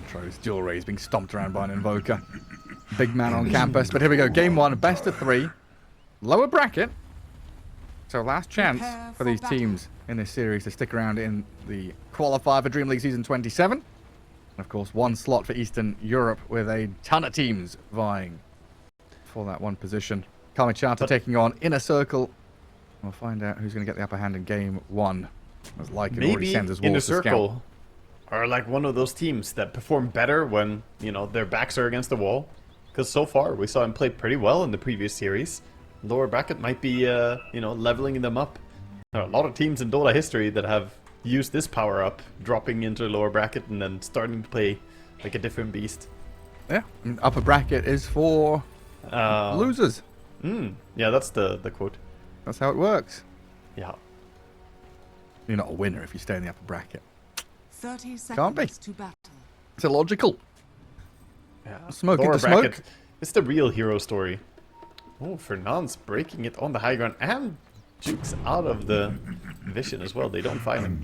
Tros. Dual Rays being stomped around by an Invoker. Big man on campus. But here we go. Game 1, best of 3. Lower bracket. So last chance for these teams in this series to stick around in the qualifier for DreamLeague Season 27. And of course, one slot for Eastern Europe with a ton of teams vying for that one position. Kalmychata taking on Inner Circle. We'll find out who's going to get the upper hand in Game 1. As Lycan already sends his Inner walls to Circle are like one of those teams that perform better when, you know, their backs are against the wall. Because so far, we saw him play pretty well in the previous series. Lower bracket might be, you know, leveling them up. There are a lot of teams in Dota history that have used this power up, dropping into the lower bracket and then starting to play like a different beast. Yeah, and upper bracket is for losers. Yeah, that's the quote. That's how it works. Yeah. You're not a winner if you stay in the upper bracket. 30 seconds Can't be. to battle. It's illogical. Yeah. Smoke Lower into smoke. bracket, it's the real hero story. Oh, Fernand's breaking it on the high ground and Jukes out of the vision as well. They don't find him.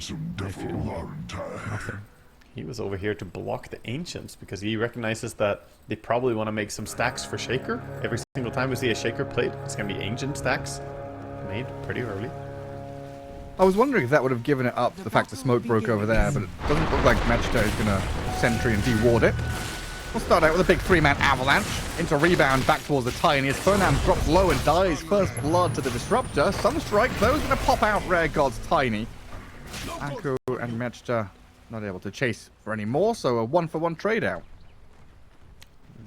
He was over here to block the Ancients because he recognizes that they probably want to make some stacks for Shaker. Every single time we see a Shaker played, it's going to be Ancient stacks made pretty early. I was wondering if that would have given it up, the fact the smoke broke over there, but it doesn't look like Kalmychata is going to sentry and deward it. We'll start out with a big 3-man avalanche. Into rebound back towards the Tiny as Fernand drops low and dies. First blood to the Disruptor. Sunstrike, though, is going to pop out Rare God's Tiny. Aku and Kalmychata not able to chase for any more, so a 1-for-1 trade out.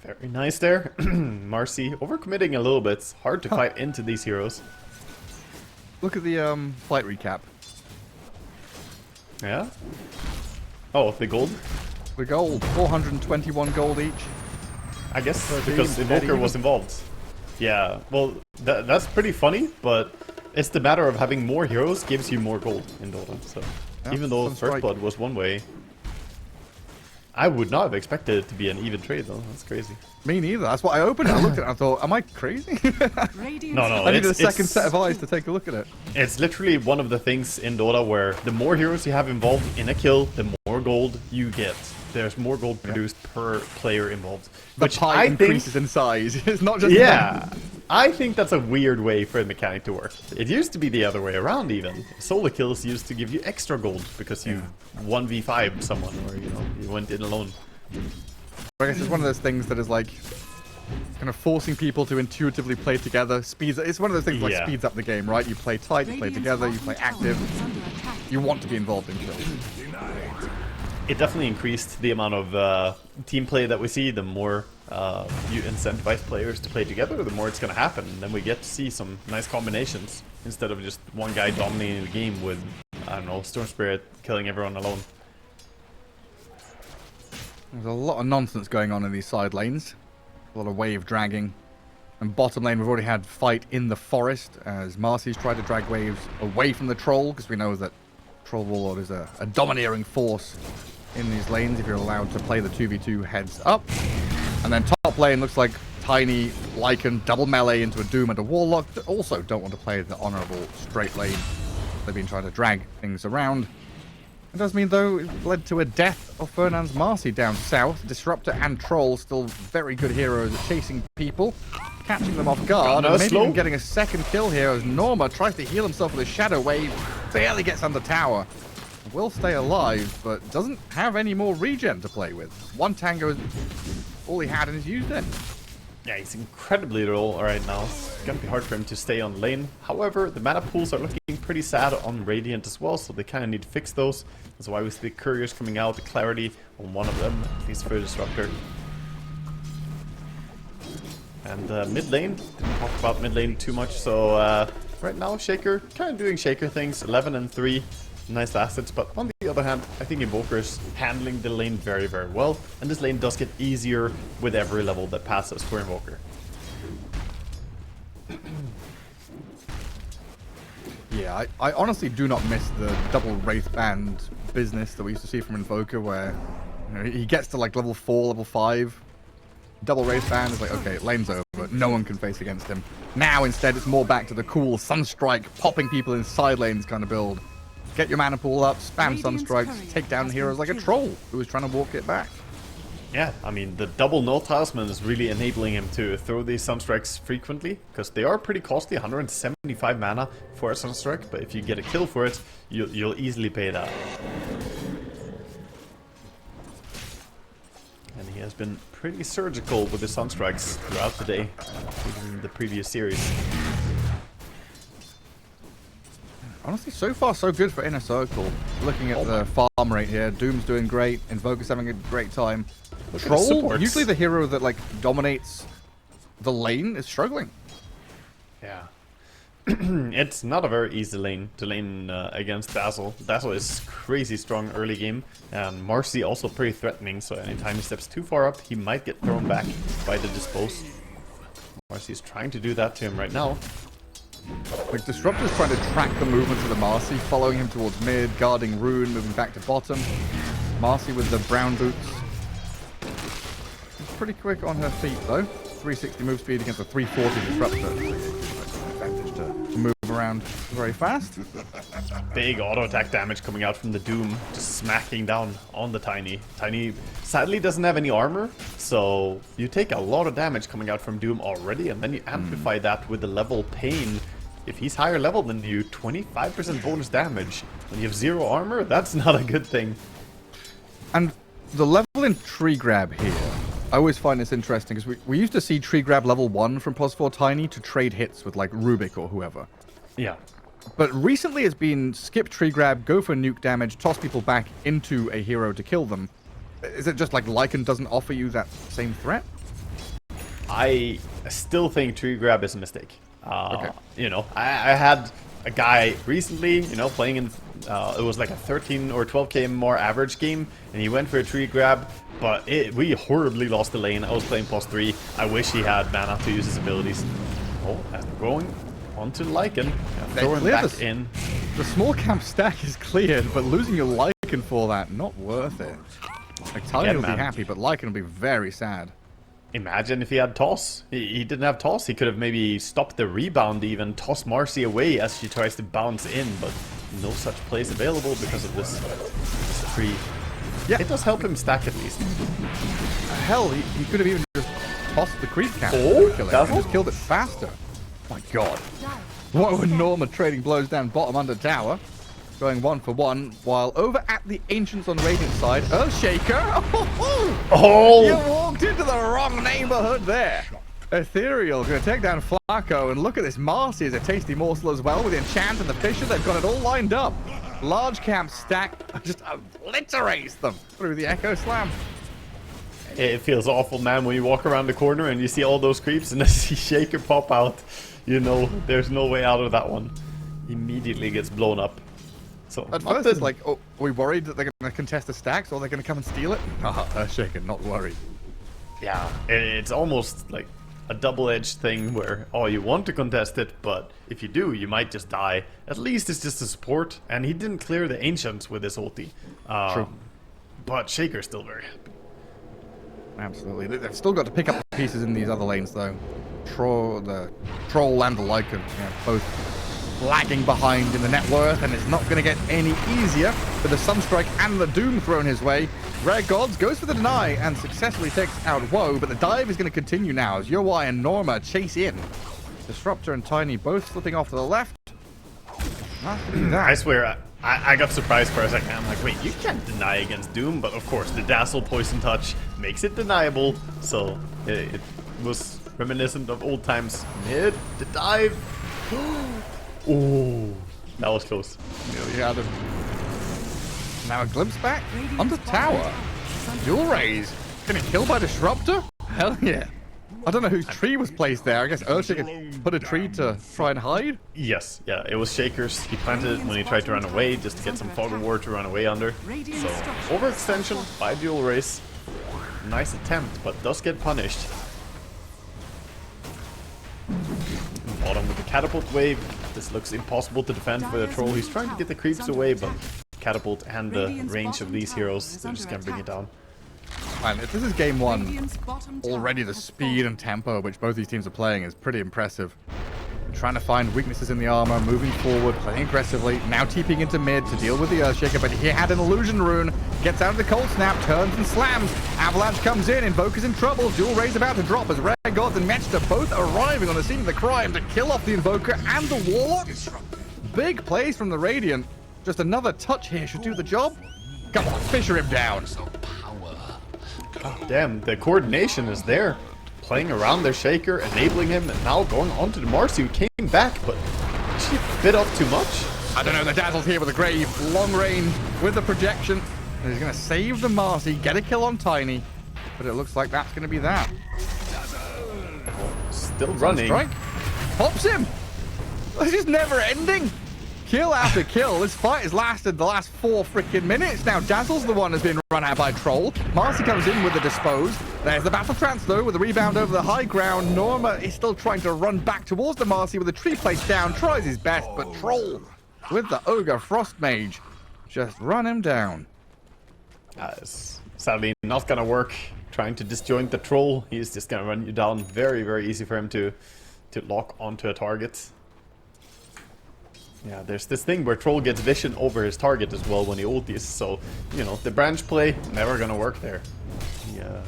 Very nice there. Marcy overcommitting a little bit. It's hard to fight into these heroes. Look at the flight recap. Yeah? Oh, the gold? The gold, 421 gold each. I guess because Invoker was involved. Yeah, well, that's pretty funny, but it's the matter of having more heroes gives you more gold in Dota. So Yeah, even though First Blood was one way, I would not have expected it to be an even trade though. That's crazy. Me neither. That's what I opened it. I looked at it and I thought, am I crazy? No, I needed a second set of eyes to take a look at it. It's literally one of the things in Dota where the more heroes you have involved in a kill, the more gold you get. There's more gold produced per player involved. The pie increases in size. It's not just yeah. I think that's a weird way for the mechanic to work. It used to be the other way around even. Solo kills used to give you extra gold because you 1v5 someone or you know you went in alone. I guess it's one of those things that is like kind of forcing people to intuitively play together. It's one of those things like speeds up the game, right? You play tight, you play together, you play active. You want to be involved in kills. It definitely increased the amount of team play that we see. The more you incentivize players to play together, the more it's going to happen. And then we get to see some nice combinations instead of just one guy dominating the game with, I don't know, Storm Spirit killing everyone alone. There's a lot of nonsense going on in these side lanes. A lot of wave dragging. And bottom lane, we've already had fight in the forest as Marcy's tried to drag waves away from the Troll because we know that Troll Warlord is a domineering force in these lanes if you're allowed to play the 2v2 heads up. And then top lane looks like Tiny, Lycan, double melee into a Doom and a Warlock that also don't want to play the honorable straight lane. They've been trying to drag things around. It does mean, though, it led to a death of Fernand's Marcy down south. Disruptor and Troll still very good heroes at chasing people, catching them off guard, and maybe even getting a second kill here as Norma tries to heal himself with a Shadow Wave, barely gets under tower. Will stay alive, but doesn't have any more regen to play with. One tango is all he had and he's used it. Yeah, he's incredibly low right now. It's gonna be hard for him to stay on lane. However, the mana pools are looking pretty sad on Radiant as well, so they kind of need to fix those. That's why we see the Couriers coming out, the clarity on one of them, at least for Disruptor. And mid lane, didn't talk about mid lane too much, so right now Shaker kind of doing Shaker things, 11 and 3. Nice assets, but on the other hand, I think Invoker's handling the lane very, very well, and this lane does get easier with every level that passes for Invoker. Yeah, I honestly do not miss the double Wraith Band business that we used to see from Invoker, where you know, he gets to like level 4, level 5, double Wraith Band is like, okay, lane's over, no one can face against him. Now instead it's more back to the cool Sunstrike, popping people in side lanes kind of build. Get your mana pool up, spam Sunstrikes, take down heroes like a Troll who was trying to walk it back. Yeah, I mean, the double null talisman is really enabling him to throw these sunstrikes frequently, because they are pretty costly, 175 mana for a sunstrike, but if you get a kill for it, you'll easily pay that. And he has been pretty surgical with the sunstrikes throughout the day, even in the previous series. Honestly, so far so good for Inner Circle. Looking at the farm rate here, Doom's doing great, Invoker's having a great time. Troll, usually the hero that like dominates the lane, is struggling. Yeah. It's not a very easy lane to lane against Dazzle. Dazzle is crazy strong early game, and Marcy also pretty threatening, so anytime he steps too far up, he might get thrown back by the Dispose. Marcy is trying to do that to him right now. Like, Disruptor's trying to track the movements of the Marcy, following him towards mid, guarding Rune, moving back to bottom. Marcy with the brown boots. She's pretty quick on her feet, though. 360 move speed against a 340 Disruptor. Advantage to move around very fast. Big auto attack damage coming out from the Doom, just smacking down on the Tiny. Tiny sadly doesn't have any armor, so you take a lot of damage coming out from Doom already, and then you amplify that with the level Pain. If he's higher level than you, 25% bonus damage. When you have 0 armor, that's not a good thing. And the level in Tree Grab here, I always find this interesting, because we used to see Tree Grab level 1 from +4 Tiny to trade hits with like Rubik or whoever. Yeah. But recently it's been skip Tree Grab, go for nuke damage, toss people back into a hero to kill them. Is it just like Lycan doesn't offer you that same threat? I still think Tree Grab is a mistake. Okay. You know, I had a guy recently, you know, playing in, it was like a 13 or 12k more average game, and he went for a Tree Grab, but we horribly lost the lane. I was playing +3. I wish he had mana to use his abilities. Oh, and going onto Lycan, throwing back in. The small camp stack is cleared, but losing your Lycan for that, not worth it. Like, Tiny will be happy, but Lycan will be very sad. Imagine if he had Toss. He didn't have Toss. He could have maybe stopped the rebound even, toss Marcy away as she tries to bounce in, but no such plays available because of this tree. Yeah, it does help him stack at least. Hell, he could have even just tossed the creep camp. Oh, and just killed it faster. My god. What when Norma trading blows down bottom under tower. Going 1 for 1, while over at the Ancients on Radiant side, Earthshaker. Oh! You walked into the wrong neighborhood there. Ethereal going to take down Flacco, and look at this Marcy as a tasty morsel as well with the Enchant and the Fisher. They've got it all lined up. Large camp stack just obliterates them through the Echo Slam. It feels awful, man, when you walk around the corner and you see all those creeps and then see Shaker pop out. You know, there's no way out of that one. Immediately gets blown up. So at first it's like, oh, are we worried that they're going to contest the stacks or they're going to come and steal it? Earthshaker, not worried. Yeah, it's almost like a double-edged thing where, oh, you want to contest it, but if you do, you might just die. At least it's just a support, and he didn't clear the Ancients with his ulti. True. But Shaker's still very happy. Absolutely. They've still got to pick up the pieces in these other lanes, though. The Troll and the Lycan, both lagging behind in the net worth, and it's not going to get any easier with the Sunstrike and the Doom thrown his way. Rare Gods goes for the deny and successfully takes out Woe, but the dive is going to continue now as Yowai and Norma chase in. Disruptor and Tiny both slipping off to the left. I swear, I got surprised for a second. I'm like, wait, you can't deny against Doom, but of course, the Dazzle Poison Touch makes it deniable, so it was reminiscent of old times. Mid, the dive. Oh, that was close. Nearly had him. Now a glimpse back under tower. Dual raise. Getting killed by Disruptor? Hell yeah. I don't know whose tree was placed there. I guess Earthshaker put a tree to try and hide? Yes, yeah, it was Shaker's. He planted it when he tried to run away, just to get some fog of war to run away under. So, overextension by dual race. Nice attempt, but does get punished. Bottom with the catapult wave. This looks impossible to defend for the troll. He's trying to get the creeps away, but catapult and the range of these heroes, they just can't bring it down. And if this is game 1, already the speed and tempo which both these teams are playing is pretty impressive. Trying to find weaknesses in the armor, moving forward, playing aggressively. Now TPing into mid to deal with the Earthshaker, but he had an illusion rune. Gets out of the cold snap, turns and slams. Avalanche comes in, Invoker's in trouble. Dual Ray's about to drop as Rare Gods and Mechta both arriving on the scene of the crime to kill off the Invoker and the Warlock. Big plays from the Radiant. Just another touch here should do the job. Come on, Fisher him down. Oh, damn, the coordination is there. Playing around their Shaker, enabling him, and now going on to the Marcy, who came back, but she bit off too much. I don't know, the Dazzle's here with the Grave, long range, with the projection. And he's going to save the Marcy, get a kill on Tiny, but it looks like that's going to be that. Still running. Strike. Pops him! This is never ending! Kill after kill. This fight has lasted the last 4 freaking minutes. Now Dazzle's the one who's been run out by Troll. Marcy comes in with the dispose. There's the battle trance though with the rebound over the high ground. Norma is still trying to run back towards the Marcy with the tree plate down. Tries his best, but Troll with the Ogre Frost Mage just run him down. It's sadly not gonna work. Trying to disjoint the Troll. He's just gonna run you down. Very, very easy for him to lock onto a target. Yeah, there's this thing where Troll gets vision over his target as well when he ultis, so, you know, the branch play, never gonna work there. Yeah,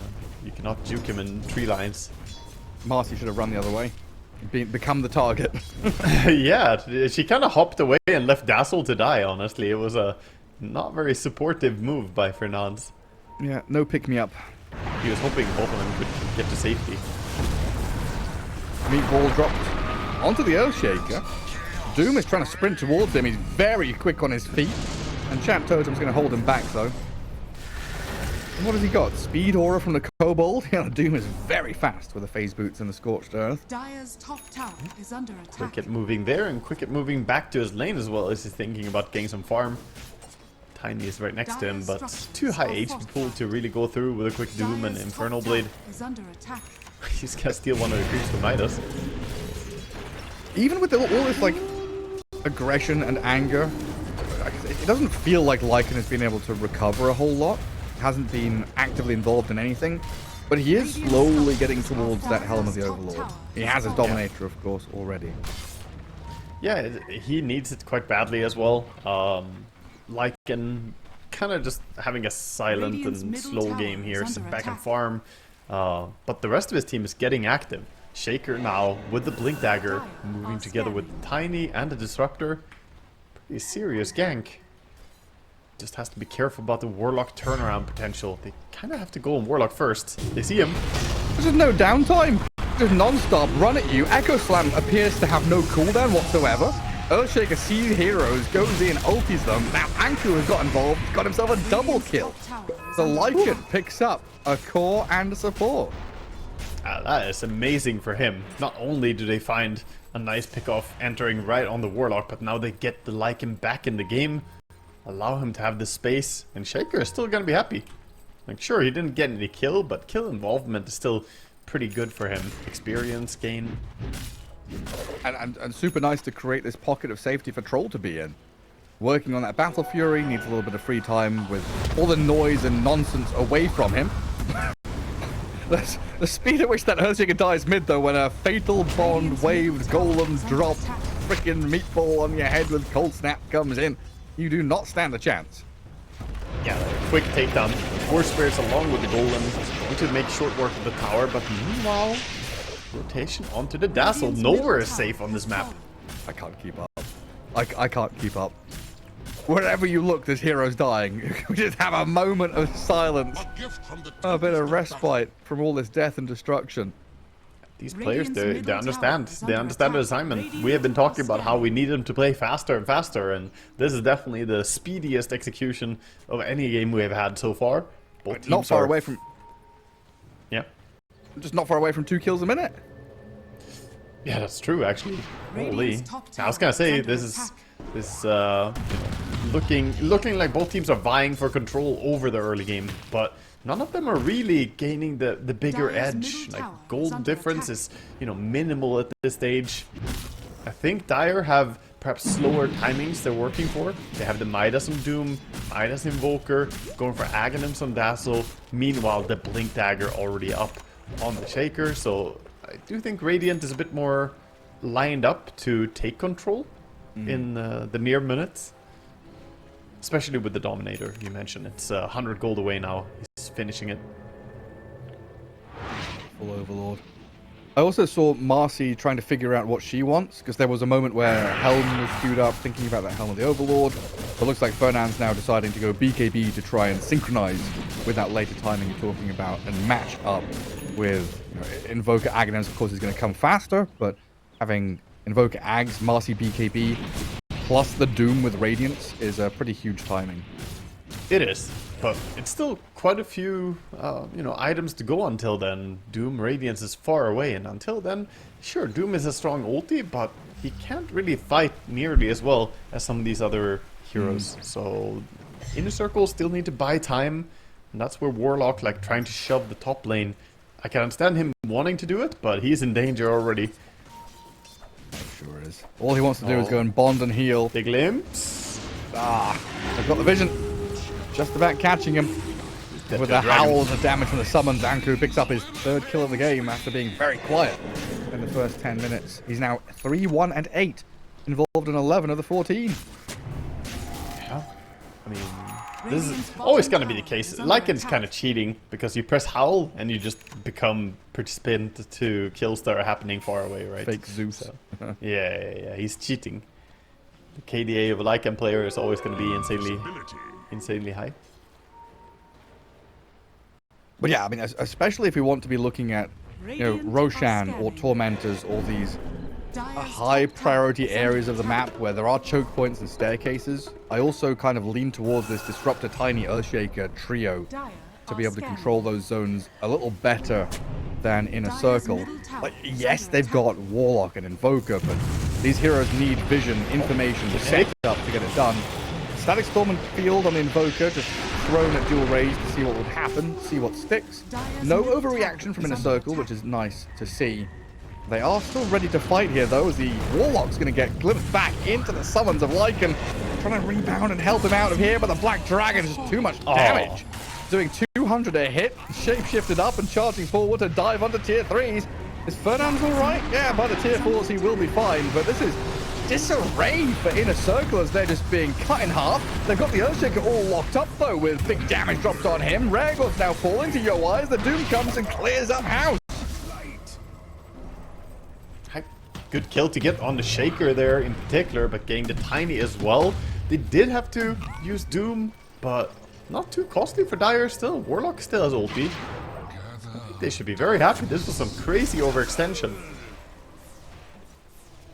you cannot juke him in tree lines. Marcy should have run the other way. Become the target. Yeah, she kind of hopped away and left Dazzle to die, honestly. It was a not very supportive move by Fernandes. Yeah, no pick-me-up. He was hoping both of them could get to safety. Meatball dropped onto the Earthshaker. Doom is trying to sprint towards him. He's very quick on his feet. And Champ Totem's going to hold him back, though. What has he got? Speed aura from the Kobold? Yeah, Doom is very fast with the phase boots and the Scorched Earth. Dire's top tower is under attack. Quick at moving there and quick at moving back to his lane as well as he's thinking about getting some farm. Tiny is right next to him, but too high HP pool to really go through with a quick Doom and Infernal Blade. Is under attack. He's going to steal one of the creeps from Midas. Even with all this, like, aggression and anger, it doesn't feel like Lycan has been able to recover a whole lot. Hasn't been actively involved in anything, but he is slowly getting towards that Helm of the Overlord. He has his Dominator, of course, already. Yeah, he needs it quite badly as well. Lycan kind of just having a silent and slow game here, sit back and farm. But the rest of his team is getting active. Shaker now with the Blink Dagger, moving together with Tiny and the Disruptor. Pretty serious gank. Just has to be careful about the Warlock turnaround potential. They kind of have to go on Warlock first. They see him. There's no downtime. Just non-stop run at you. Echo Slam appears to have no cooldown whatsoever. Earthshaker sees heroes, goes in, ultis them. Now Anku has got involved, got himself a double kill. The Lycan picks up a core and a support. That is amazing for him. Not only do they find a nice pickoff entering right on the Warlock, but now they get the Lycan back in the game. Allow him to have the space, and Shaker is still going to be happy. Like, sure, he didn't get any kill, but kill involvement is still pretty good for him. Experience gain. And super nice to create this pocket of safety for Troll to be in. Working on that Battle Fury, needs a little bit of free time with all the noise and nonsense away from him. The speed at which that Earthshaker dies mid, though, when a Fatal Bond waved Golem drop frickin' meatball on your head with Cold Snap comes in. You do not stand a chance. Yeah, quick takedown. 4 spirits along with the Golem. Going to make short work of the tower, but meanwhile, rotation onto the Dazzle. Nowhere is safe on this map. I can't keep up. I can't keep up. Wherever you look, there's heroes dying. We just have a moment of silence. A bit of respite from all this death and destruction. These players, they understand. They understand the assignment. We have been talking about how we need them to play faster and faster, and this is definitely the speediest execution of any game we have had so far. Both teams not far away from... Yeah. Just not far away from 2 kills a minute. Yeah, that's true, actually. Holy. I was gonna say, this is looking like both teams are vying for control over the early game, but none of them are really gaining the bigger edge. Like, gold difference is, you know, minimal at this stage. I think Dire have perhaps slower timings they're working for. They have the Midas on Doom, Midas Invoker, going for Aghanims on Dazzle. Meanwhile, the Blink Dagger already up on the Shaker, so I do think Radiant is a bit more lined up to take control in the near minutes. Especially with the Dominator you mentioned. It's 100 gold away now. He's finishing it. Full Overlord. I also saw Marcy trying to figure out what she wants, because there was a moment where Helm was queued up thinking about that Helm of the Overlord. But it looks like Fernand's now deciding to go BKB to try and synchronize with that later timing you're talking about and match up with, you know, Invoker Aghanim's, of course, is going to come faster, but having Invoker Ags, Marcy BKB, plus the Doom with Radiance is a pretty huge timing. It is, but it's still quite a few, items to go until then. Doom Radiance is far away, and until then, sure, Doom is a strong ulti, but he can't really fight nearly as well as some of these other heroes. So, Inner Circle still need to buy time, and that's where Warlock, like, trying to shove the top lane. I can understand him wanting to do it, but he's in danger already. Sure is. All he wants to do is go and bond and heal. Big glimpse. I've got the vision. Just about catching him. With the howls of damage from the summons, Anku picks up his third kill of the game after being very quiet in the first 10 minutes. He's now 3-1-8, involved in 11 of the 14. Yeah. I mean, this is always going to be the case. Lycan's kind of cheating, because you press Howl and you just become participant to kills that are happening far away, right? Fake Zeus. So, yeah, he's cheating. The KDA of a Lycan player is always going to be insanely high. But yeah, I mean, especially if we want to be looking at, Roshan or Tormentors, or these high priority areas of the map where there are choke points and staircases. I also kind of lean towards this Disruptor Tiny Earthshaker trio to be able to control those zones a little better than Inner Circle. Like, yes, they've got Warlock and Invoker, but these heroes need vision, information, set up to get it done. Static Storm and Field on the Invoker, just thrown at dual raise to see what would happen, see what sticks. No overreaction from Inner Circle, which is nice to see. They are still ready to fight here, though, as the Warlock's going to get glimpsed back into the summons of Lycan. Trying to rebound and help him out of here, but the Black Dragon is just too much damage. Doing 200 a hit, shapeshifted up and charging forward to dive under tier 3s. Is Fernand's alright? Yeah, by the tier 4s he will be fine, but this is disarray for Inner Circle as they're just being cut in half. They've got the Earthshaker all locked up, though, with big damage dropped on him. Rhaegor's now falling to your eyes. The Doom comes and clears up house. Good kill to get on the Shaker there in particular, but getting the Tiny as well. They did have to use Doom, but not too costly for Dire still. Warlock still has ulti. I think they should be very happy. This was some crazy overextension.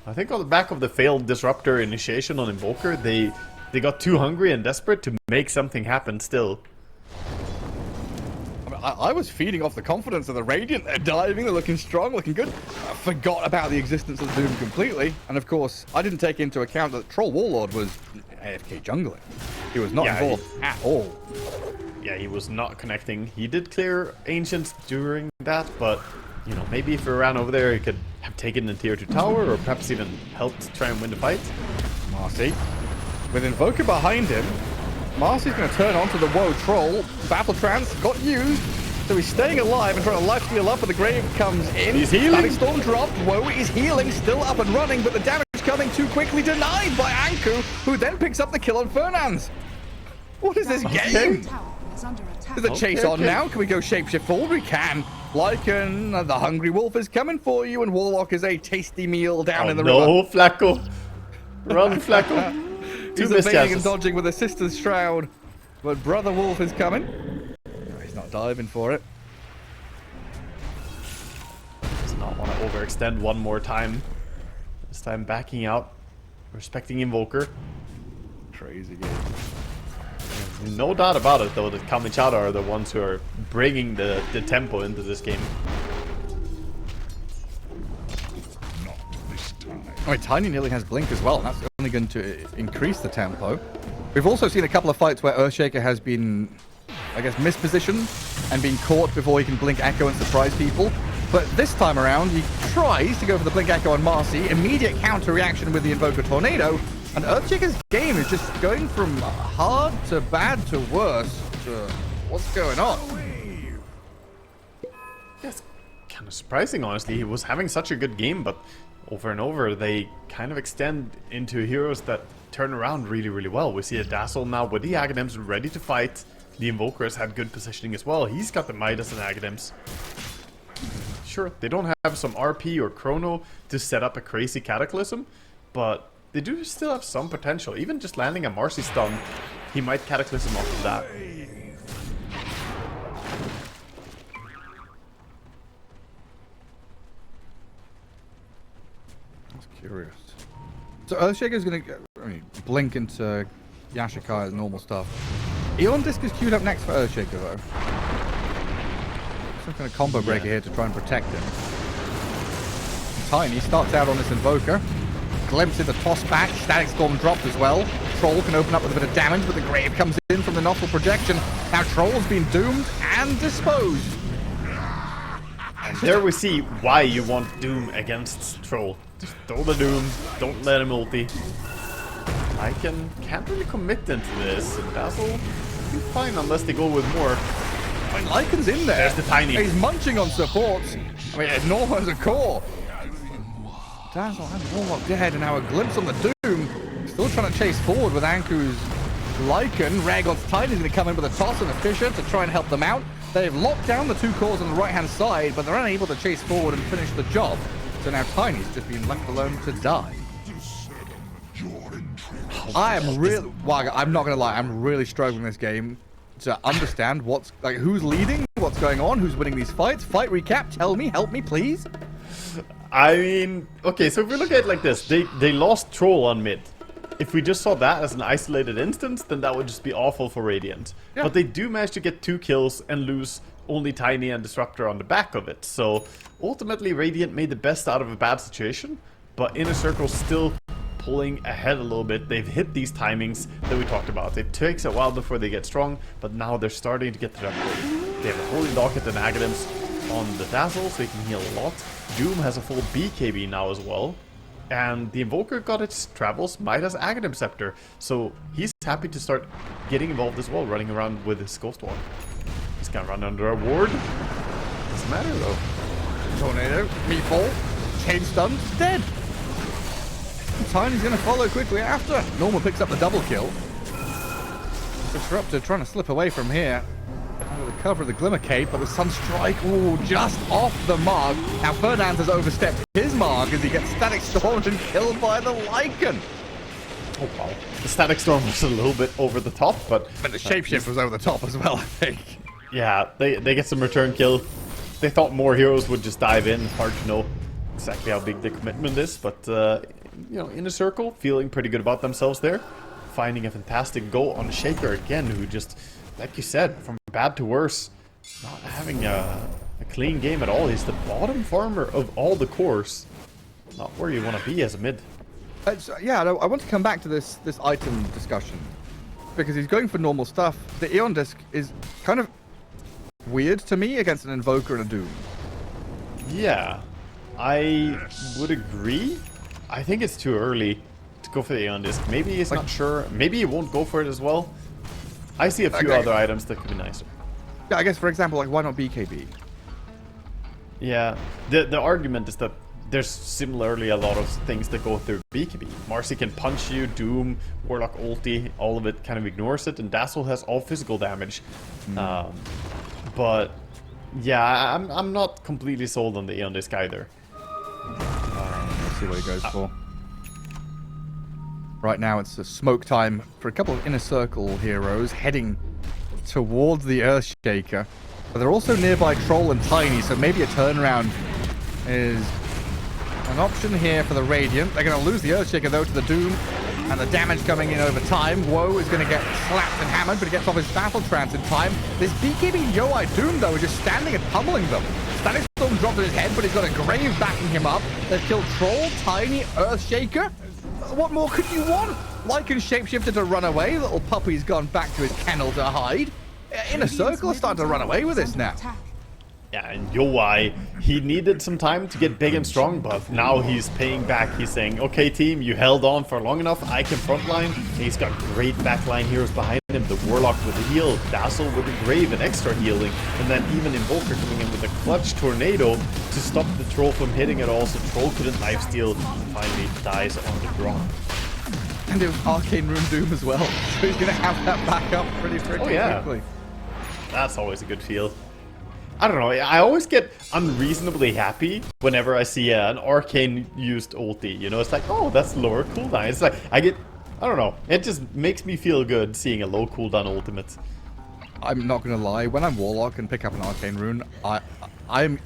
I think on the back of the failed Disruptor initiation on Invoker, they got too hungry and desperate to make something happen still. I was feeding off the confidence of the Radiant. They're diving, they're looking strong, looking good. I forgot about the existence of Doom completely. And of course, I didn't take into account that Troll Warlord was AFK jungling. He was not involved at all. Yeah, he was not connecting. He did clear Ancients during that, but, maybe if he ran over there, he could have taken the tier 2 tower, or perhaps even helped try and win the fight. Marcy, with Invoker behind him, Marcy's going to turn onto the Woe Troll. Battle Trance got used, so he's staying alive and trying to life steal up, but the Grave comes in. He's healing. Static Storm dropped. Woe is healing, still up and running, but the damage coming too quickly, denied by Anku, who then picks up the kill on Fernand's. What is this game? Is the chase on now? Can we go shapeshift forward? We can. Lycan, the Hungry Wolf is coming for you, and Warlock is a tasty meal down in the river. No, Flacco. Run, Flacco. He's evading and dodging with a Sister's Shroud, but Brother Wolf is coming. No, he's not diving for it. Does not want to overextend one more time. This time backing out, respecting Invoker. Crazy game. There's no doubt about it, though, that Kalmychata are the ones who are bringing the tempo into this game. I mean, Tiny nearly has Blink as well, and that's only going to increase the tempo. We've also seen a couple of fights where Earthshaker has been, I guess, mispositioned and been caught before he can Blink Echo and surprise people. But this time around, he tries to go for the Blink Echo on Marcy, immediate counter reaction with the Invoker Tornado, and Earthshaker's game is just going from hard to bad to worse to what's going on. Yes, kind of surprising, honestly. He was having such a good game, but over and over, they kind of extend into heroes that turn around really, really well. We see a Dazzle now with the Aghanims ready to fight. The Invoker has had good positioning as well. He's got the Midas and Aghanims. Sure, they don't have some RP or Chrono to set up a crazy Cataclysm, but they do still have some potential. Even just landing a Marcy stun, he might Cataclysm off of that. That's curious. So Earthshaker's going to blink into Yashikai's normal stuff. Eon Disc is queued up next for Earthshaker though. Some kind of combo breaker here to try and protect him. Tiny starts out on this Invoker. Glimpse in the toss back. Static Storm dropped as well. Troll can open up with a bit of damage, but the Grave comes in from the Nostril projection. Now Troll's been doomed and disposed. And there we see why you want Doom against Troll. Just throw the Doom, don't let him ulti. I can't really commit into this, and Dazzle will be fine unless they go with more. I mean, Lycan's in there. There's the Tiny. He's munching on supports. I mean, Norman's a core. Dazzle and Warlock dead, and now a glimpse on the Doom. Still trying to chase forward with Anku's Lycan. Ragon's Tiny's going to come in with a toss and a Fisher to try and help them out. They've locked down the two cores on the right-hand side, but they're unable to chase forward and finish the job. So now Tiny's just been left alone to die. I am really, well, I'm not going to lie, I'm really struggling this game to understand what's, like, who's leading, what's going on, who's winning these fights. Fight recap, tell me, help me, please. I mean, okay, so if we look at it like this, they lost Troll on mid. If we just saw that as an isolated instance, then that would just be awful for Radiant. Yeah. But they do manage to get 2 kills and lose only Tiny and Disruptor on the back of it. So ultimately, Radiant made the best out of a bad situation, but Inner Circle still pulling ahead a little bit. They've hit these timings that we talked about. It takes a while before they get strong, but now they're starting to get to that point. They have a Holy Locket and Aghanims on the Dazzle, so he can heal a lot. Doom has a full BKB now as well. And the Invoker got its travels, Midas Aghanim Scepter. So he's happy to start getting involved as well, running around with his Ghost Walk. He's gonna run under a ward. Doesn't matter though. Tornado, Meatball, Chain Stun, dead. Tiny's gonna follow quickly after. Normal picks up the double kill. Disruptor trying to slip away from here. Under the cover of the Glimmer Cape, but the Sunstrike, ooh, just off the mark. Now Ferdinand has overstepped his mark as he gets Static Stormed and killed by the Lycan. Oh wow. The Static Storm was a little bit over the top, but the Shapeshift was over the top as well, I think. Yeah, they get some return kill. They thought more heroes would just dive in. Hard to know exactly how big the commitment is, but you know, Inner Circle feeling pretty good about themselves there. Finding a fantastic goal on Shaker again, who just, like you said, from bad to worse, not having a clean game at all. He's the bottom farmer of all the cores. Not where you want to be as a mid. Yeah, I want to come back to this item discussion, because he's going for normal stuff. The Eon Disc is kind of weird to me against an Invoker and a Doom. Yeah, I would agree. I think it's too early to go for the Aeon Disc. Maybe he's not sure. Maybe he won't go for it as well. I see a few other items that could be nicer. Yeah, I guess, for example, like, why not BKB? Yeah, the argument is that there's similarly a lot of things that go through BKB. Marcy can punch you, Doom, Warlock ulti, all of it kind of ignores it, and Dazzle has all physical damage. But yeah, I'm not completely sold on the Aeon Disc either. Let's see what he goes for. Right now it's a smoke time for a couple of Inner Circle heroes heading towards the Earthshaker. But they're also nearby Troll and Tiny, so maybe a turnaround is an option here for the Radiant. They're going to lose the Earthshaker though to the Doom, and the damage coming in over time. Woe is going to get slapped and hammered, but he gets off his Battle Trance in time. This BKB Yo-I Doom though is just standing and pummeling them. Static Storm dropped on his head, but he's got a Grave backing him up. They've killed Troll, Tiny, Earthshaker. What more could you want? Lycan shapeshifted to run away. Little puppy's gone back to his kennel to hide. Inner Circle are starting to run away with this now. Yeah, and Yowai, he needed some time to get big and strong, but now he's paying back. He's saying, okay team, you held on for long enough, I can frontline. He's got great backline heroes behind him, the Warlock with the heal, Dazzle with the Grave and extra healing, and then even Invoker coming in with a clutch Tornado to stop the Troll from hitting it all, so Troll couldn't lifesteal, finally dies on the ground. And it was Arcane Rune Doom as well, so he's going to have that back up pretty quickly. That's always a good feel. I don't know, I always get unreasonably happy whenever I see an Arcane used ulti, you know, it's like, oh, that's lower cooldown. It's like, I don't know, it just makes me feel good seeing a low cooldown ultimate. I'm not going to lie, when I'm Warlock and pick up an Arcane Rune, I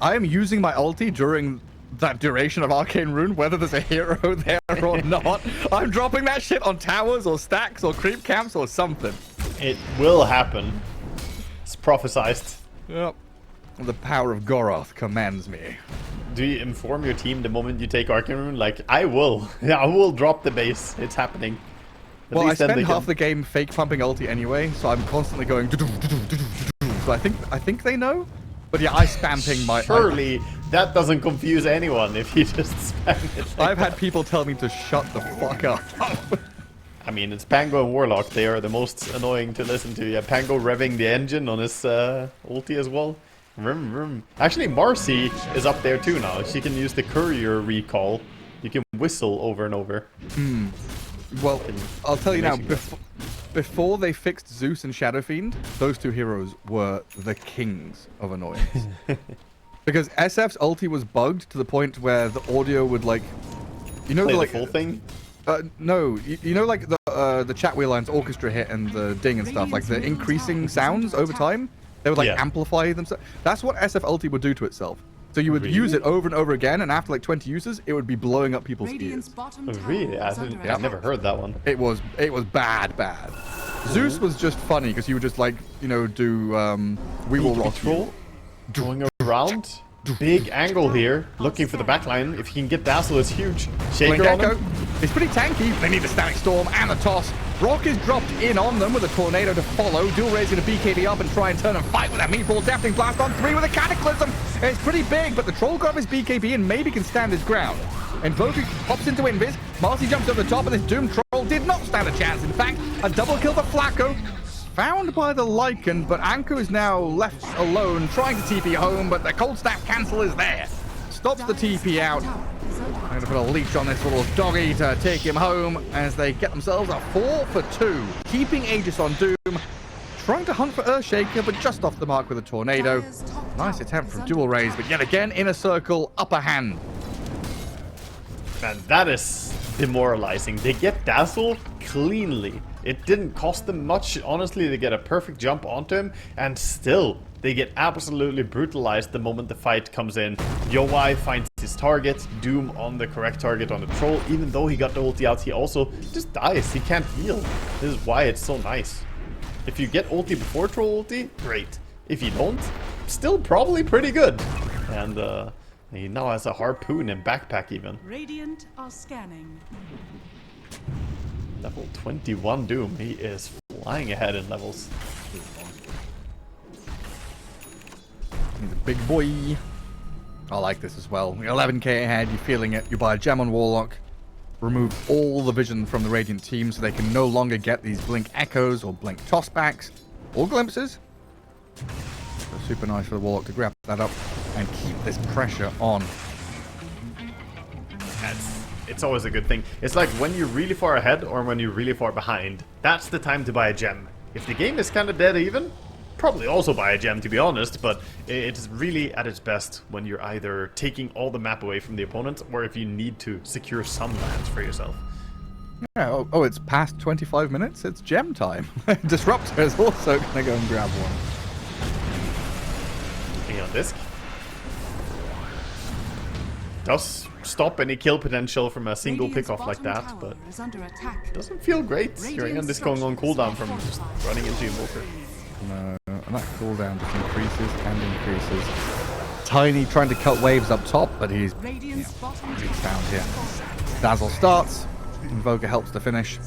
am using my ulti during that duration of Arcane Rune, whether there's a hero there or not. I'm dropping that shit on towers or stacks or creep camps or something. It will happen. It's prophesized. Yep. The power of Goroth commands me. Do you inform your team the moment you take Arcane Rune? Like, I will. Yeah, I will drop the base. It's happening. Well, I spend half the game fake pumping ulti anyway, so I'm constantly going. So I think they know. But yeah, I spam ping my. Surely that doesn't confuse anyone if you just spam it. Like I've had people tell me to shut the fuck up. I mean, it's Pango and Warlock. They are the most annoying to listen to. Yeah, Pango revving the engine on his ulti as well. Vroom, vroom. Actually, Marcy is up there too now. She can use the courier recall. You can whistle over and over. Well, I'll tell you now, before they fixed Zeus and Shadow Fiend, those two heroes were the kings of annoyance. Because SF's ulti was bugged to the point where the audio would like, you know, play like the full thing. No, you know, like the chat wheel lines orchestra hit and the ding and stuff, like the increasing sounds over time. They would like amplify themselves. That's what SF ulti would do to itself. So you would use it over and over again, and after like 20 uses, it would be blowing up people's ears. Really? I've never heard that one. It was bad. Zeus was just funny because you would just like, you know, do we will rock you. Going around. Big angle here, looking for the backline. If he can get Dazzle, it's huge. Shaker on him. It's pretty tanky. They need the Static Storm and the toss. Rock is dropped in on them with a Tornado to follow. Dual Ray's going to BKB up and try and turn and fight with that Meatball. Deafening Blast on 3 with a Cataclysm. It's pretty big, but the Troll got his BKB and maybe can stand his ground. Invoker pops into Invis. Marcy jumps over the top, and this Doom Troll did not stand a chance. In fact, a double kill for Flacco. Found by the Lycan, but Anko is now left alone, trying to TP home, but the Cold Snap cancel is there. Stops the TP out. I'm going to put a leech on this little doggy to take him home as they get themselves a 4 for 2. Keeping Aegis on Doom. Trying to hunt for Earthshaker, but just off the mark with a Tornado. Nice attempt from Dual Rays, but yet again, in a circle, upper hand. Man, that is demoralizing. They get Dazzle cleanly. It didn't cost them much, honestly, to get a perfect jump onto him, and still, they get absolutely brutalized the moment the fight comes in. Yowai finds his target, Doom on the correct target on the Troll. Even though he got the ulti out, he also just dies. He can't heal. This is why it's so nice. If you get ulti before Troll ulti, great. If you don't, still probably pretty good. And he now has a harpoon and backpack even. Radiant are scanning. Level 21 Doom. He is flying ahead in levels. He's a big boy. I like this as well. You're 11k ahead, you're feeling it. You buy a gem on Warlock. Remove all the vision from the Radiant team so they can no longer get these blink echoes or blink tossbacks or glimpses. So super nice for the Warlock to grab that up and keep this pressure on. It's always a good thing. It's like when you're really far ahead or when you're really far behind. That's the time to buy a gem. If the game is kind of dead even, probably also buy a gem to be honest, but it's really at its best when you're either taking all the map away from the opponent or if you need to secure some lands for yourself. Yeah, oh, it's past 25 minutes? It's gem time. Disruptor is also going to go and grab one. Looking on this. Does stop any kill potential from a single pickoff like that, but doesn't feel great hearing on this going on cooldown from just running into Invoker. No, and that cooldown just increases and increases. Tiny trying to cut waves up top, but he's found here. Dazzle starts. Invoker helps to finish.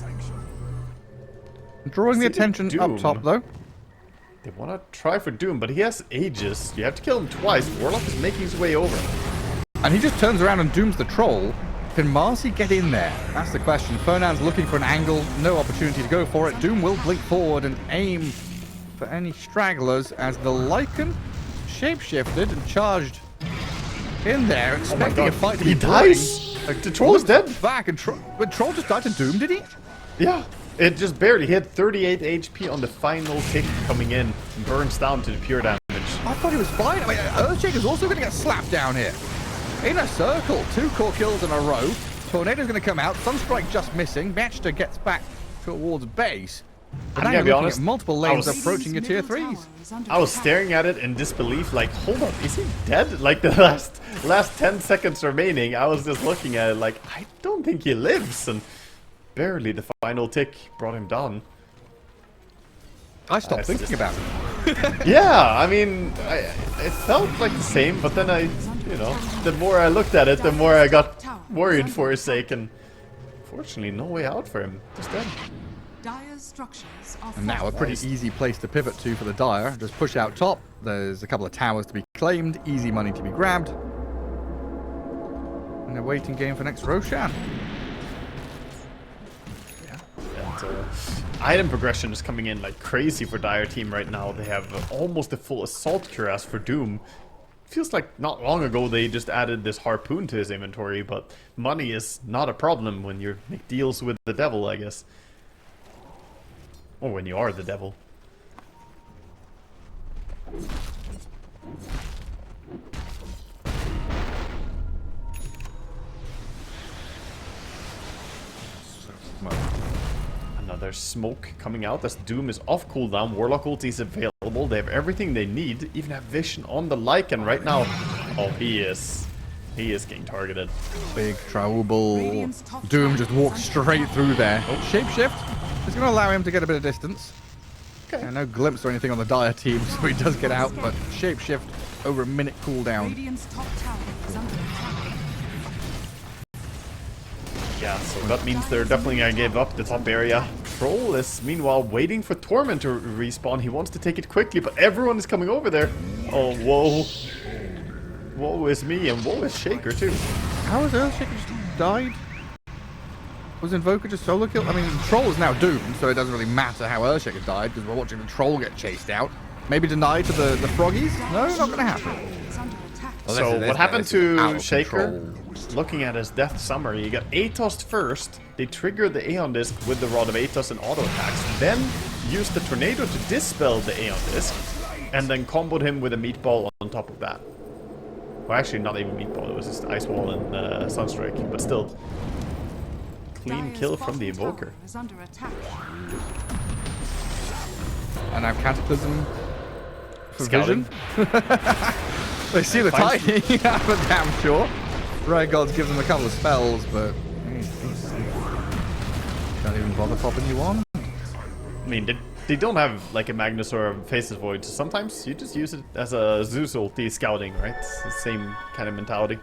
Drawing the attention up top, though. They want to try for Doom, but he has Aegis. You have to kill him twice. Warlock is making his way over. And he just turns around and dooms the troll. Can Marcy get in there? That's the question. Fernand's looking for an angle. No opportunity to go for it. Doom will blink forward and aim for any stragglers as the Lycan shapeshifted and charged in there, expecting a fight to be brewing. The troll is dead. Back and but troll just died to Doom, did he? Yeah. It just barely hit 38 HP on the final tick coming in and burns down to the pure damage. I thought he was fine. I mean, Earthshaker's also going to get slapped down here. In a circle, 2 core kills in a row. Tornado's going to come out. Sunstrike just missing. Matchta gets back towards base. And I'm looking at multiple lanes approaching your tier 3s. I was staring at it in disbelief, like, hold on, is he dead? Like the last 10 seconds remaining, I was just looking at it like, I don't think he lives. And barely the final tick brought him down. I stopped thinking about it. Yeah, I mean, it felt like the same, but then the more I looked at it, the more I got worried for his sake, and fortunately, no way out for him. Just dead. And now a pretty easy place to pivot to for the Dire. Just push out top. There's a couple of towers to be claimed, easy money to be grabbed. And a waiting game for next Roshan. Item progression is coming in like crazy for Dire team right now. They have almost a full assault cuirass for Doom. Feels like not long ago they just added this harpoon to his inventory, but money is not a problem when you make deals with the devil, I guess. Or when you are the devil. Another smoke coming out as Doom is off cooldown. Warlock ulti is available. They have everything they need. Even have vision on the Lycan right now. Oh, he is getting targeted. Big trouble. Doom just walks straight through there. Oh, shapeshift is going to allow him to get a bit of distance. Okay. No glimpse or anything on the Dire team, so he does get out, but shapeshift over a minute cooldown. Yeah, so that means they're definitely gonna give up the top area. Troll is meanwhile waiting for Torment to respawn. He wants to take it quickly, but everyone is coming over there. Oh, whoa. Woe is me, and woe is Shaker too. How has Earthshaker just died? Was Invoker just solo kill? I mean, Troll is now doomed, so it doesn't really matter how Earthshaker died, because we're watching the Troll get chased out. Maybe denied to the froggies? No, not gonna happen. Well, so what happened to Shaker? Looking at his death summary, you got Atos first. They trigger the Aeon Disc with the Rod of Atos and auto attacks. Then use the Tornado to dispel the Aeon Disc. And then comboed him with a Meatball on top of that. Well, actually, not even Meatball. It was just Ice Wall and Sunstrike. But still, clean kill from the Invoker. And now Cataclysm for Scouting. Vision. They see the tiny, but damn sure. Red Gods gives them a couple of spells, but don't even bother popping you on. I mean, they don't have like a Magnus or a Faceless Void, so sometimes you just use it as a Zeus ulti scouting, right? It's the same kind of mentality.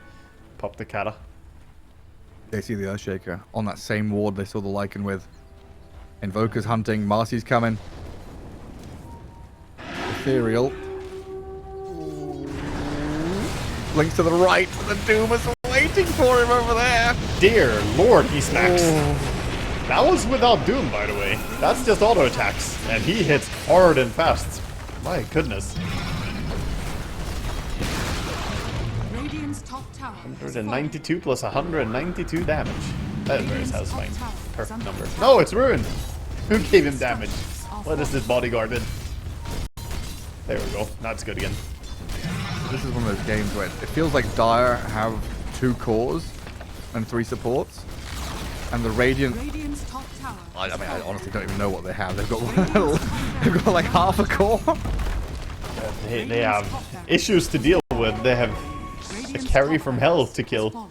Pop the Kata. They see the Earthshaker on that same ward they saw the Lycan with. Invoker's hunting, Marcy's coming. Ethereal. Links to the right, the Doom is waiting for him over there. Dear Lord, he smacks. That was without Doom, by the way. That's just auto attacks, and he hits hard and fast. My goodness. 192 plus 192 damage. That is very satisfying. Perfect number. No, it's ruined. Who gave him damage? What is this bodyguard did? There we go. Now it's good again. This is one of those games where it feels like Dire have 2 cores and 3 supports, and the Radiant. I mean, I honestly don't even know what they have. They've got like half a core. They have issues to deal with. They have a carry from hell to kill.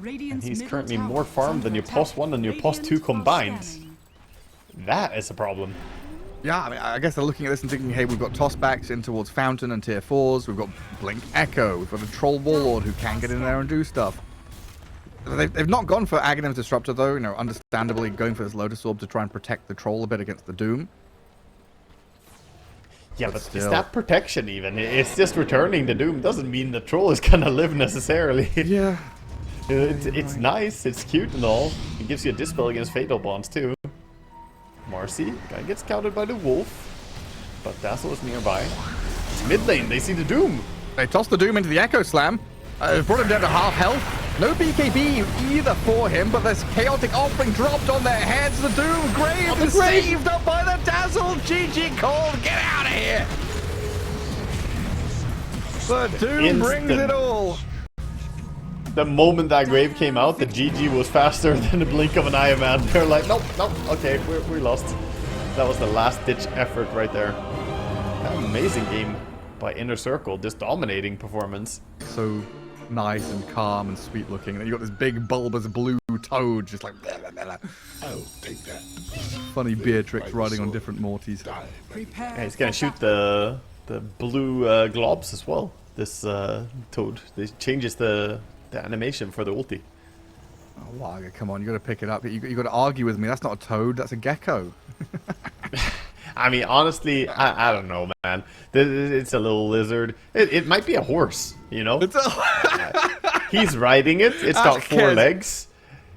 And he's currently more farmed than your +1 and your +2 combined. That is a problem. Yeah, I mean, I guess they're looking at this and thinking, hey, we've got tossbacks in towards Fountain and tier 4s. We've got Blink Echo. We've got a Troll Warlord who can get in there and do stuff. They've not gone for Aghanim Disruptor, though. You know, understandably going for this Lotus Orb to try and protect the Troll a bit against the Doom. Yeah, but is still. that protection even? It's just returning the Doom. Doesn't mean the troll is gonna live necessarily. Yeah. It's nice, it's cute and all. It gives you a dispel against Fatal Bonds too. Marcy guy gets countered by the Wolf, but Dazzle is nearby. It's mid lane, they see the Doom. They toss the Doom into the Echo Slam. Brought him down to half health. No BKB either for him, but there's Chaotic Offering dropped on their heads. The Doom Grave is saved up by the Dazzle. GG called. Get out of here. The Doom brings it all. The moment that Grave came out, the GG was faster than the blink of an eye, man. They're like, nope, okay, we lost. That was the last-ditch effort right there. Amazing game by Inner Circle, just dominating performance. So nice and calm and sweet looking. And you got this big bulbous blue toad just like blah, blah, blah. I'll take that. Funny Beatrix riding on different Mortys. Prepare. Yeah, he's gonna shoot the blue globs as well. This toad. This changes the animation for the ulti. Oh, Lager, come on, you got to pick it up. You got to argue with me. That's not a toad. That's a gecko. I mean, honestly, I don't know, man. It's a little lizard. It might be a horse, you know? It's a He's riding it. It's got four Kez. legs.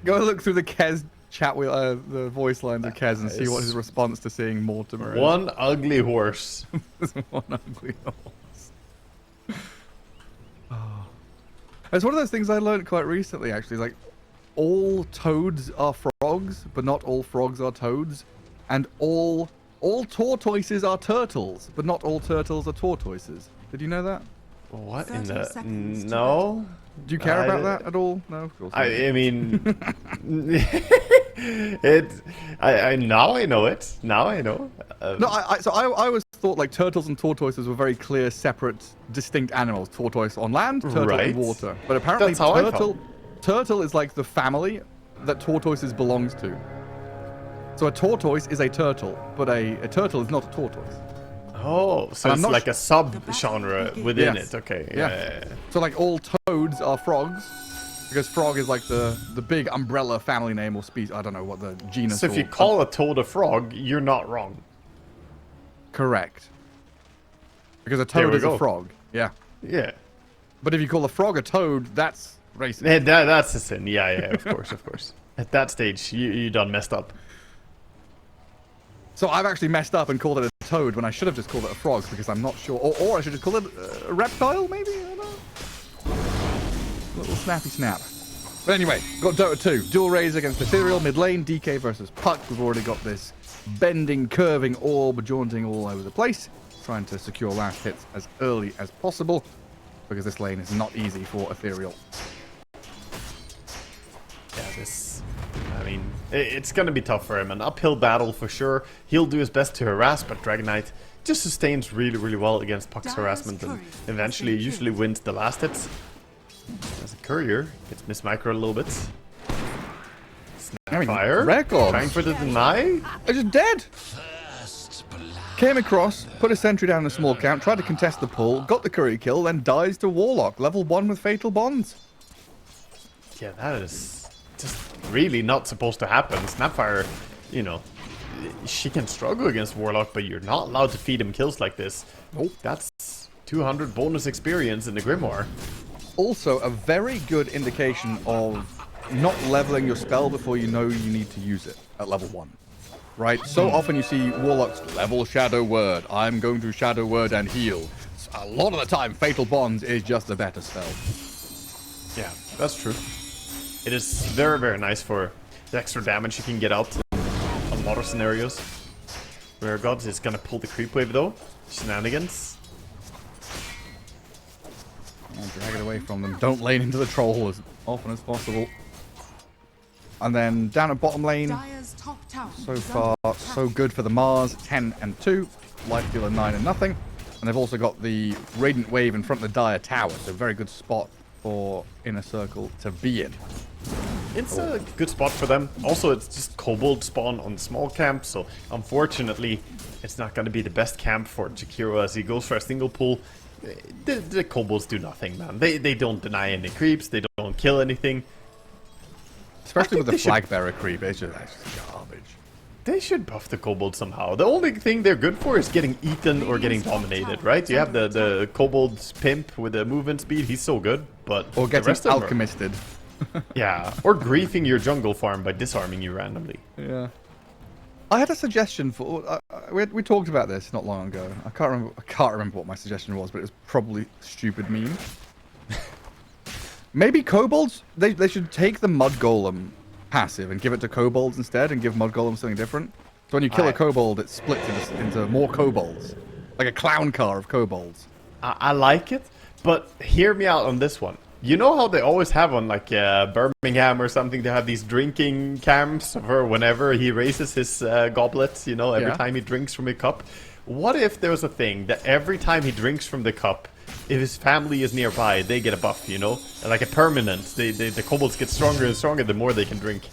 Go look through the Kez chat wheel, the voice lines of Kez and see what his response to seeing Mortimer is. One ugly horse. One ugly horse. Oh. It's one of those things I learned quite recently, actually. Like, all toads are frogs, but not all frogs are toads. And all tortoises are turtles, but not all turtles are tortoises. Did you know that? What 30 in the... seconds to No? Do you care I about d- that at all? No, of course not. I mean... now I know it. Now I know. No, I always thought like turtles and tortoises were very clear, separate, distinct animals. Tortoise on land, turtle Right. in water. But apparently That's how I turtle is like the family that tortoises belongs to. So a tortoise is a turtle, but a turtle is not a tortoise. Oh, so I'm it's not like a sub-genre within Yes. it. Okay. Yeah. So like all toads are frogs, because frog is like the big umbrella family name or species. I don't know what the genus. So if or- you call a toad a frog, you're not wrong. correct, because a There toad we is go. a frog. Yeah. Yeah. But if you call a frog a toad, that's racist. That's a sin. Yeah, of course, of course. At that stage, you done messed up. So I've actually messed up and called it a toad when I should have just called it a frog because I'm not sure. Or I should just call it a reptile, maybe? I don't know. A little snappy snap. But anyway, got Dota 2. Dual Raze against Ethereal, mid lane, DK versus Puck. We've already got this bending, curving orb jaunting all over the place. Trying to secure last hits as early as possible because this lane is not easy for Ethereal. Yeah, I mean, it's gonna be tough for him. An uphill battle for sure. He'll do his best to harass, but Dragon Knight just sustains really, really well against Puck's harassment and eventually usually wins the last hits. As a courier, gets Miss Micro a little bit. I mean, Fire. records. Trying for the deny. I just dead. Came across, put a sentry down in a small camp, tried to contest the pull, got the curry kill, then dies to Warlock, level 1 with Fatal Bonds. Yeah, that is just really not supposed to happen. Snapfire, you know, she can struggle against Warlock, but you're not allowed to feed him kills like this. Nope. That's 200 bonus experience in the Grimoire. Also, a very good indication of not leveling your spell before you know you need to use it at level 1. Right? So often you see Warlocks level Shadow Word. I'm going to Shadow Word and heal. A lot of the time, Fatal Bonds is just a better spell. Yeah, that's true. It is very, very nice for the extra damage you can get out in a lot of scenarios. Rare Gods is gonna pull the creep wave though. Shenanigans. And drag it away from them. Don't lane into the troll as often as possible. And then down at bottom lane, Dire's top tower so is far under so good for the Mars, 10 and 2, life dealer 9 and nothing. And they've also got the Radiant Wave in front of the Dire Tower, so very good spot for Inner Circle to be in. It's a good spot for them. Also, it's just Kobold spawn on small camp, so unfortunately, it's not going to be the best camp for Jakiro as he goes for a single pull. The Kobolds do nothing, man. They don't deny any creeps, they don't kill anything. Especially with the they should- Flag Bearer creep, it's just garbage. They should buff the kobold somehow. The only thing they're good for is getting eaten or getting dominated, right? You have the kobold's pimp with the movement speed. He's so good, but Or the getting rest of them alchemisted. yeah, or griefing your jungle farm by disarming you randomly. Yeah. I had a suggestion for. We talked about this not long ago. I can't remember what my suggestion was, but it was probably a stupid meme. Maybe kobolds. They should take the mud golem passive and give it to kobolds instead, and give mud golem something different. So when you kill a kobold, it splits into more kobolds, like a clown car of kobolds. I like it, but hear me out on this one. You know how they always have on like Birmingham or something, they have these drinking camps for whenever he raises his goblets, you know, every time he drinks from a cup. What if there was a thing that every time he drinks from the cup, if his family is nearby, they get a buff, you know? Like a permanent. The kobolds get stronger and stronger the more they can drink.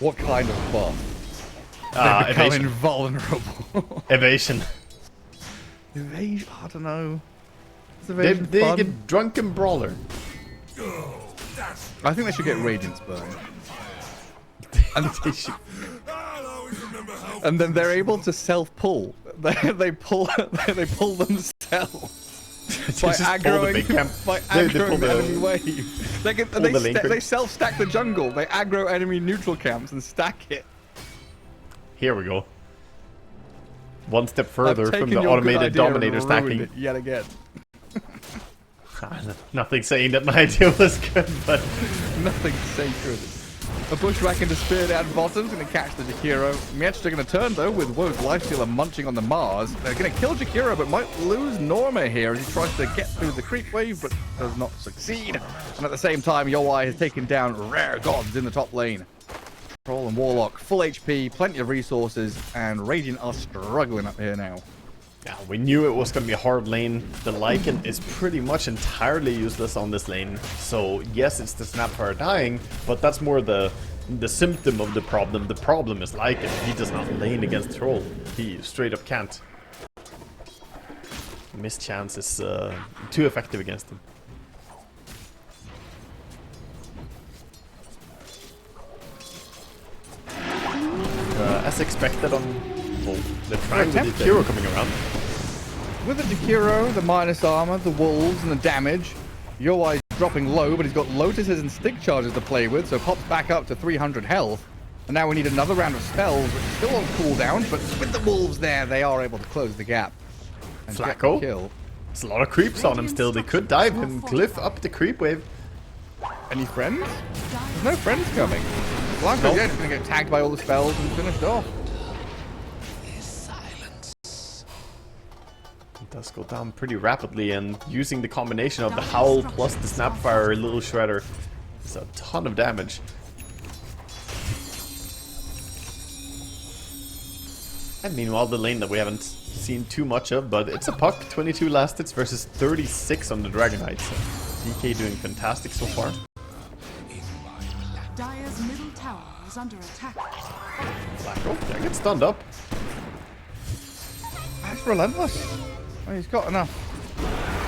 What kind of buff? They become Evasion. invulnerable. Evasion. Evasion? I don't know. They get drunken brawler. I think they should get Radiance Burn. And, and then they're able to self-pull. They pull themselves by aggroing the enemy wave. They self-stack the jungle. They aggro enemy neutral camps and stack it. Here we go. One step further from the automated dominator stacking. It yet again. Nothing saying that my idea was good, but nothing sacred. A bushwhack into Spear down bottom's gonna catch the Jakiro. Mietch are gonna turn though with Woe's Lifestealer munching on the Mars. They're gonna kill Jakiro but might lose Norma here as he tries to get through the creep wave but does not succeed. And at the same time, Yowai has taken down rare gods in the top lane. Troll and Warlock, full HP, plenty of resources, and Radiant are struggling up here now. Yeah, we knew it was going to be a hard lane. The Lycan is pretty much entirely useless on this lane. So yes, it's the Snapfire dying, but that's more the symptom of the problem. The problem is Lycan. He does not lane against Troll. He straight up can't. Missed chance is too effective against him. As expected on... Well, they're trying with the Jakiro coming around. With the Jakiro, the minus armor, the wolves, and the damage, Yowai's dropping low, but he's got lotuses and stick charges to play with, so pops back up to 300 health. And now we need another round of spells, which is still on cooldown, but with the wolves there, they are able to close the gap. And Flacco? Kill. There's a lot of creeps on him still. They could dive him, Glyph up the creep wave. Any friends? There's no friends coming. Blanco, yeah, just gonna get tagged by all the spells and finished off. It does go down pretty rapidly, and using the combination of the Howl plus the Snapfire Little Shredder is a ton of damage. And meanwhile, the lane that we haven't seen too much of, but it's a puck. 22 last hits versus 36 on the Dragon Knight. So DK doing fantastic so far. Dire's middle tower is under attack. Flacco, yeah, get stunned up. That's relentless. Well, he's got enough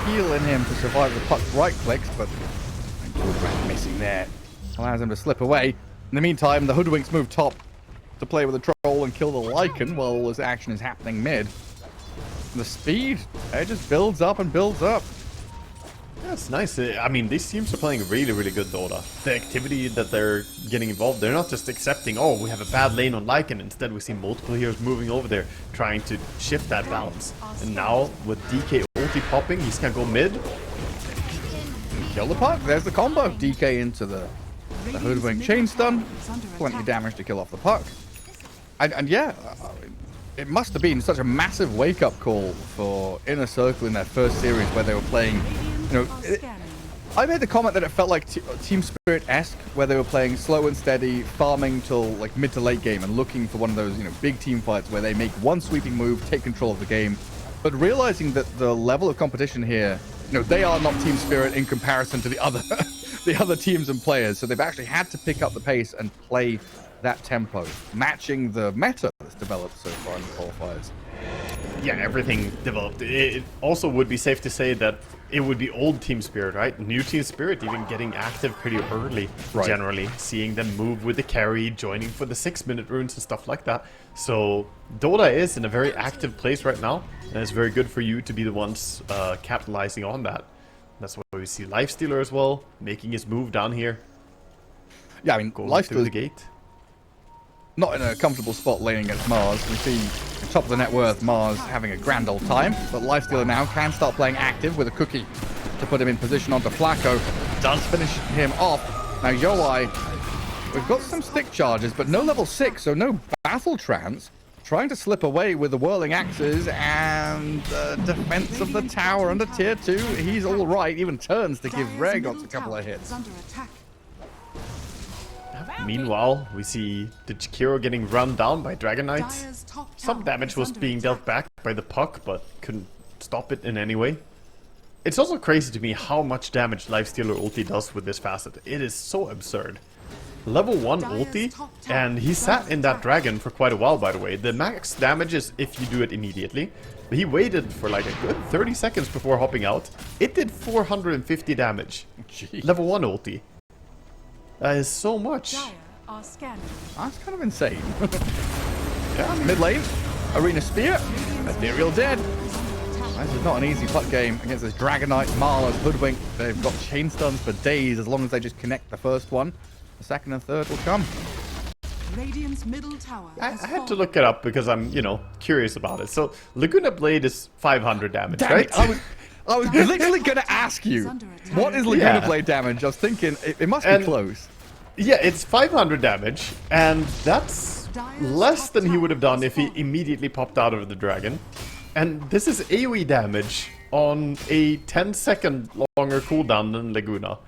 heal in him to survive the puck's right clicks, but missing there. Allows him to slip away. In the meantime, the Hoodwinks move top to play with the Troll and kill the Lycan while all this action is happening mid. And the speed, it just builds up and builds up. Yeah, it's nice. I mean, these teams are playing really, really good Dota. The activity that they're getting involved, they're not just accepting, oh, we have a bad lane on Lycan. Instead, we see multiple heroes moving over there, trying to shift that balance. And now, with DK ulti popping, he's gonna go mid. Kill the puck. There's the combo. DK into the Hoodwink chain stun. Plenty of damage to kill off the puck. And yeah, it must have been such a massive wake-up call for Inner Circle in their first series where they were playing. You know, I made the comment that it felt like Team Spirit-esque, where they were playing slow and steady, farming till like mid to late game, and looking for one of those, you know, big team fights where they make one sweeping move, take control of the game, but realizing that the level of competition here, you know, they are not Team Spirit in comparison to the other teams and players, so they've actually had to pick up the pace and play that tempo, matching the meta that's developed so far in the qualifiers. yeah, everything developed. It also would be safe to say that it would be old Team Spirit, right? New Team Spirit even getting active pretty early, generally. Seeing them move with the carry, joining for the 6-minute runes and stuff like that. So Dota is in a very active place right now, and it's very good for you to be the ones capitalizing on that. That's why we see Lifestealer as well, making his move down here. Yeah, I mean, Going through the gate. Not in a comfortable spot laning against Mars. We see top of the net worth Mars having a grand old time, but Lifestealer now can start playing active with a cookie to put him in position onto Flacco. Does finish him off. Now Yoai, we've got some stick charges, but no level 6, so no battle trance. Trying to slip away with the whirling axes and defense of the tower under tier 2. He's all right, even turns to give Regots a couple of hits. Meanwhile, we see the Jakiro getting run down by Dragon Knights. Some damage was being dealt back by the puck, but couldn't stop it in any way. It's also crazy to me how much damage Lifestealer ulti does with this facet. It is so absurd. Level 1 ulti, and he sat in that dragon for quite a while, by the way. The max damage is if you do it immediately. But he waited for like a good 30 seconds before hopping out. It did 450 damage. Jeez. Level 1 ulti. That is so much. That's kind of insane. Yeah, Mid lane, Arena Spear, Ethereal dead. This is not an easy putt game against this Dragon Knight, Mars, Hoodwink. They've got chain stuns for days as long as they just connect the first one. The second and third will come. Radiant's middle tower I had to look it up because I'm, curious about it. So, Laguna Blade is 500 damage, Damn right? it, I was literally going to ask you, what is Laguna Blade damage? I was thinking, it must be close. Yeah, it's 500 damage, and that's less than he would have done if he immediately popped out of the dragon. And this is AoE damage on a 10-second longer cooldown than Laguna.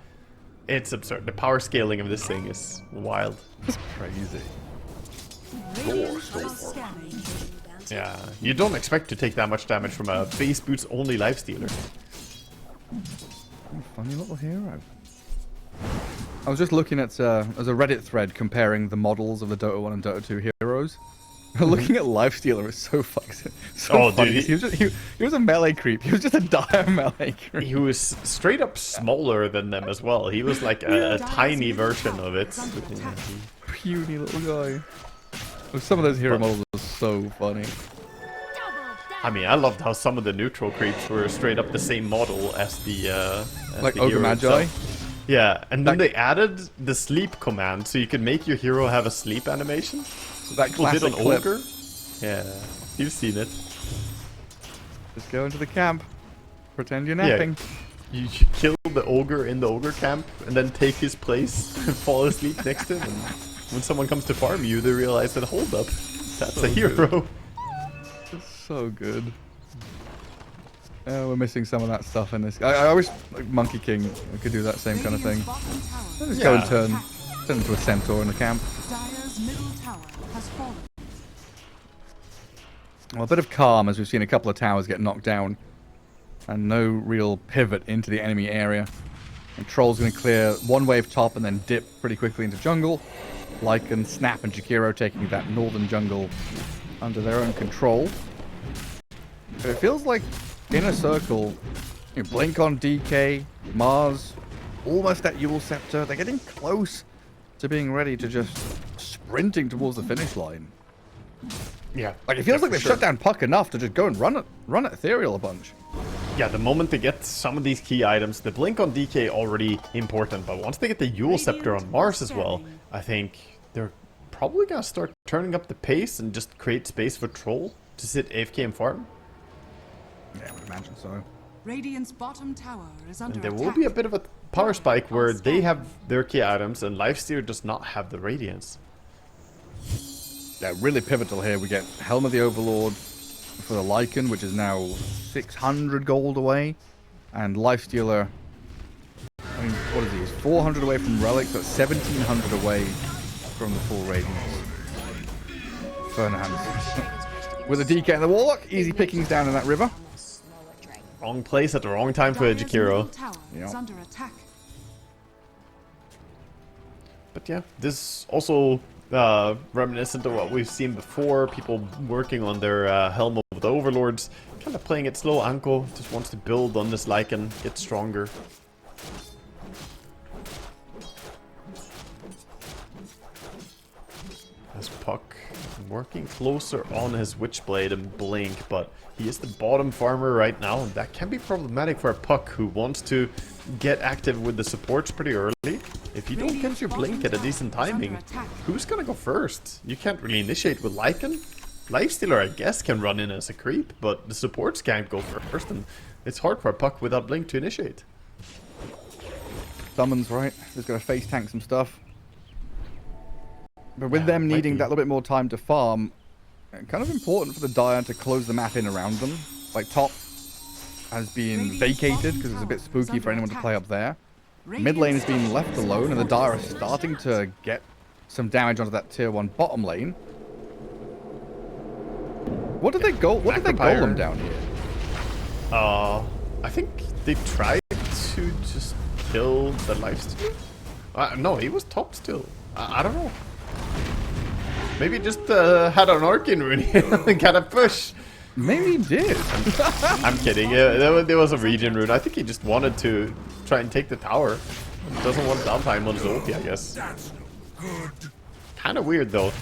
It's absurd. The power scaling of this thing is wild. It's crazy. Yeah, you don't expect to take that much damage from a base boots only lifestealer. Funny little hero. I was just looking at as a Reddit thread comparing the models of the Dota 1 and Dota 2 heroes. Looking at Lifestealer is so funny. Dude, he was a melee creep. He was just a dire melee creep. He was straight up smaller than them as well. He was like a tiny version of it. Puny little guy. Some of those hero models are so funny. I mean, I loved how some of the neutral creeps were straight up the same model as the like the Ogre hero Magi. itself. Yeah, and then they added the sleep command, so you could make your hero have a sleep animation. So that People did classic on clip. Ogre. Yeah, you've seen it. Just go into the camp. Pretend you're napping. You should kill the ogre in the ogre camp and then take his place and fall asleep next to him. And when someone comes to farm you, they realize that, hold up, that's So a hero. It's so good. We're missing some of that stuff in this. I wish like, Monkey King could do that same kind of thing. Just go and turn into a centaur in the camp. Dire's middle tower has fallen. Well, a bit of calm as we've seen a couple of towers get knocked down. And no real pivot into the enemy area. And Troll's going to clear one wave top and then dip pretty quickly into jungle. Lycan, Snap, and Jakiro taking that northern jungle under their own control. But it feels like Inner Circle, Blink on DK, Mars, almost at Yule Scepter. They're getting close to being ready to just sprinting towards the finish line. Yeah. Like it feels like they've shut down Puck enough to just go and run at Ethereal a bunch. Yeah, the moment they get some of these key items, the Blink on DK already important, but once they get the Yule Scepter on Mars as well, I think they're probably gonna start turning up the pace and just create space for Troll to sit AFK and farm. Yeah, I would imagine so. Radiant's bottom tower is under And there attack. will be a bit of a power spike where they have their key items and Lifesteer does not have the Radiance. Yeah, really pivotal here. We get Helm of the Overlord for the Lycan, which is now 600 gold away. And Lifestealer, I mean, what is he? He's 400 away from Relic, but 1700 away from the full Radiance. Fernand. With a DK and the Warlock, easy pickings down in that river. Wrong place at the wrong time for Dire's middle Jakiro. tower is under attack. But yeah, this also reminiscent of what we've seen before, people working on their Helm of of the Overlords. Kind of playing it slow ankle. Just wants to build on this Lycan, get stronger. As Puck working closer on his Witchblade and Blink, but he is the bottom farmer right now, and that can be problematic for a Puck who wants to get active with the supports pretty early. If you don't get your Blink at a decent timing, who's gonna go first? You can't really initiate with Lycan. Lifestealer, I guess, can run in as a creep, but the supports can't go first, and it's hard for a Puck without Blink to initiate. Summons, right? Just gonna face tank some stuff. But with them needing that little bit more time to farm, kind of important for the Dire to close the map in around them. Like, top has been vacated because it's a bit spooky for anyone to play up there. Mid lane has been left alone, and the Dire are starting to get some damage onto that tier 1 bottom lane. What did they golem down here? I think they tried to just kill the lifesteal. No, he was top still. I don't know. Maybe just had an Arcane rune and got a push. Maybe he did. I'm kidding. There was a regen rune. I think he just wanted to try and take the tower. Doesn't want downtime on his ulti, I guess. Kind of weird though.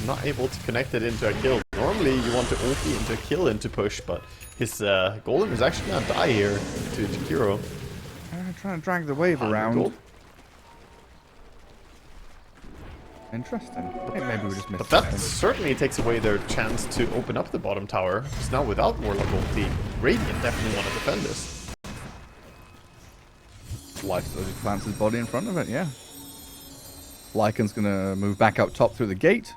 Not able to connect it into a kill. Normally you want to ulti into a kill into push, but his golem is actually gonna die here to Kiro. Trying to drag the wave around. Interesting. I think maybe we just missed But that certainly takes away their chance to open up the bottom tower. Because now without Warlock ulti, Radiant definitely want to defend this. Lifesteal just plants his body in front of it, yeah. Lycan's gonna move back up top through the gate.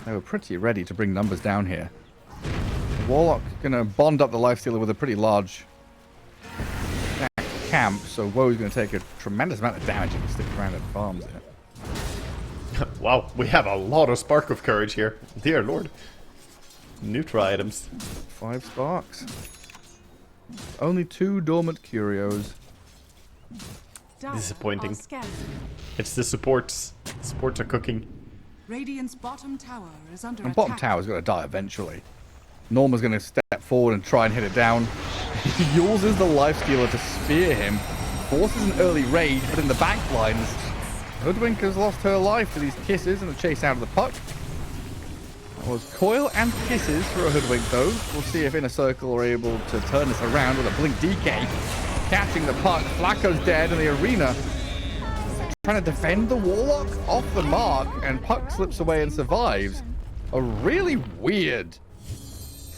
They were pretty ready to bring numbers down here. Warlock gonna bond up the Lifestealer with a pretty large camp, so Woe's gonna take a tremendous amount of damage if he sticks around and farms it. Wow, we have a lot of Spark of Courage here. Dear Lord. Neutral items. 5 sparks. Only 2 dormant curios. Disappointing. It's the supports. The supports are cooking. Radiant's bottom tower is under And attack. bottom tower's gonna die eventually. Norma's gonna step forward and try and hit it down. He uses the Lifestealer to spear him. Forces an early raid, but in the back lines, Hoodwink has lost her life to these kisses and the chase out of the Puck. That was coil and kisses for a Hoodwink though. We'll see if Inner Circle are able to turn this around with a Blink DK. Catching the Puck, Flacco's dead in the arena. Trying to defend the Warlock off the mark, and Puck slips away and survives. A really weird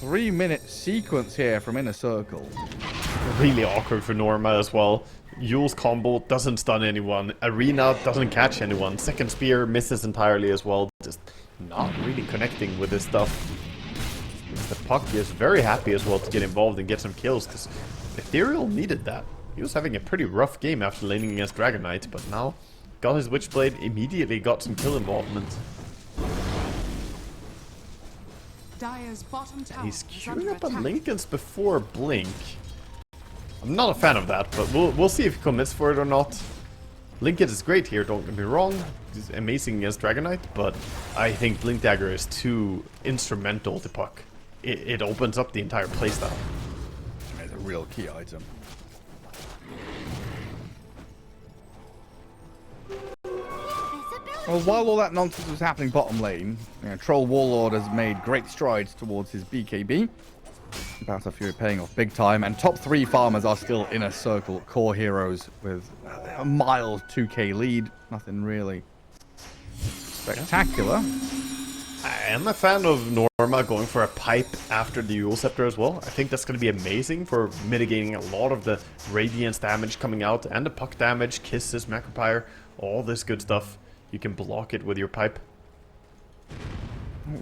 3-minute sequence here from Inner Circle. Really awkward for Norma as well. Yule's combo doesn't stun anyone. Arena doesn't catch anyone. Second spear misses entirely as well. Just not really connecting with this stuff. The Puck is very happy as well to get involved and get some kills, because Ethereal needed that. He was having a pretty rough game after laning against Dragon Knight, but now got his Witchblade, immediately got some kill involvement. Dire's bottom tower He's is queuing under up on attack. Lincoln's before Blink. I'm not a fan of that, but we'll see if he commits for it or not. Lincoln is great here, don't get me wrong. He's amazing against Dragon Knight, but I think Blink Dagger is too instrumental to Puck. It opens up the entire playstyle. It's a real key item. Well, while all that nonsense was happening bottom lane, Troll Warlord has made great strides towards his BKB. Battle Fury paying off big time, and top 3 farmers are still Inner Circle core heroes with a mild 2k lead. Nothing really spectacular. I am a fan of Norma going for a pipe after the Yule Scepter as well. I think that's going to be amazing for mitigating a lot of the Radiance damage coming out, and the Puck damage, Kisses, Macropyre, all this good stuff. You can block it with your pipe.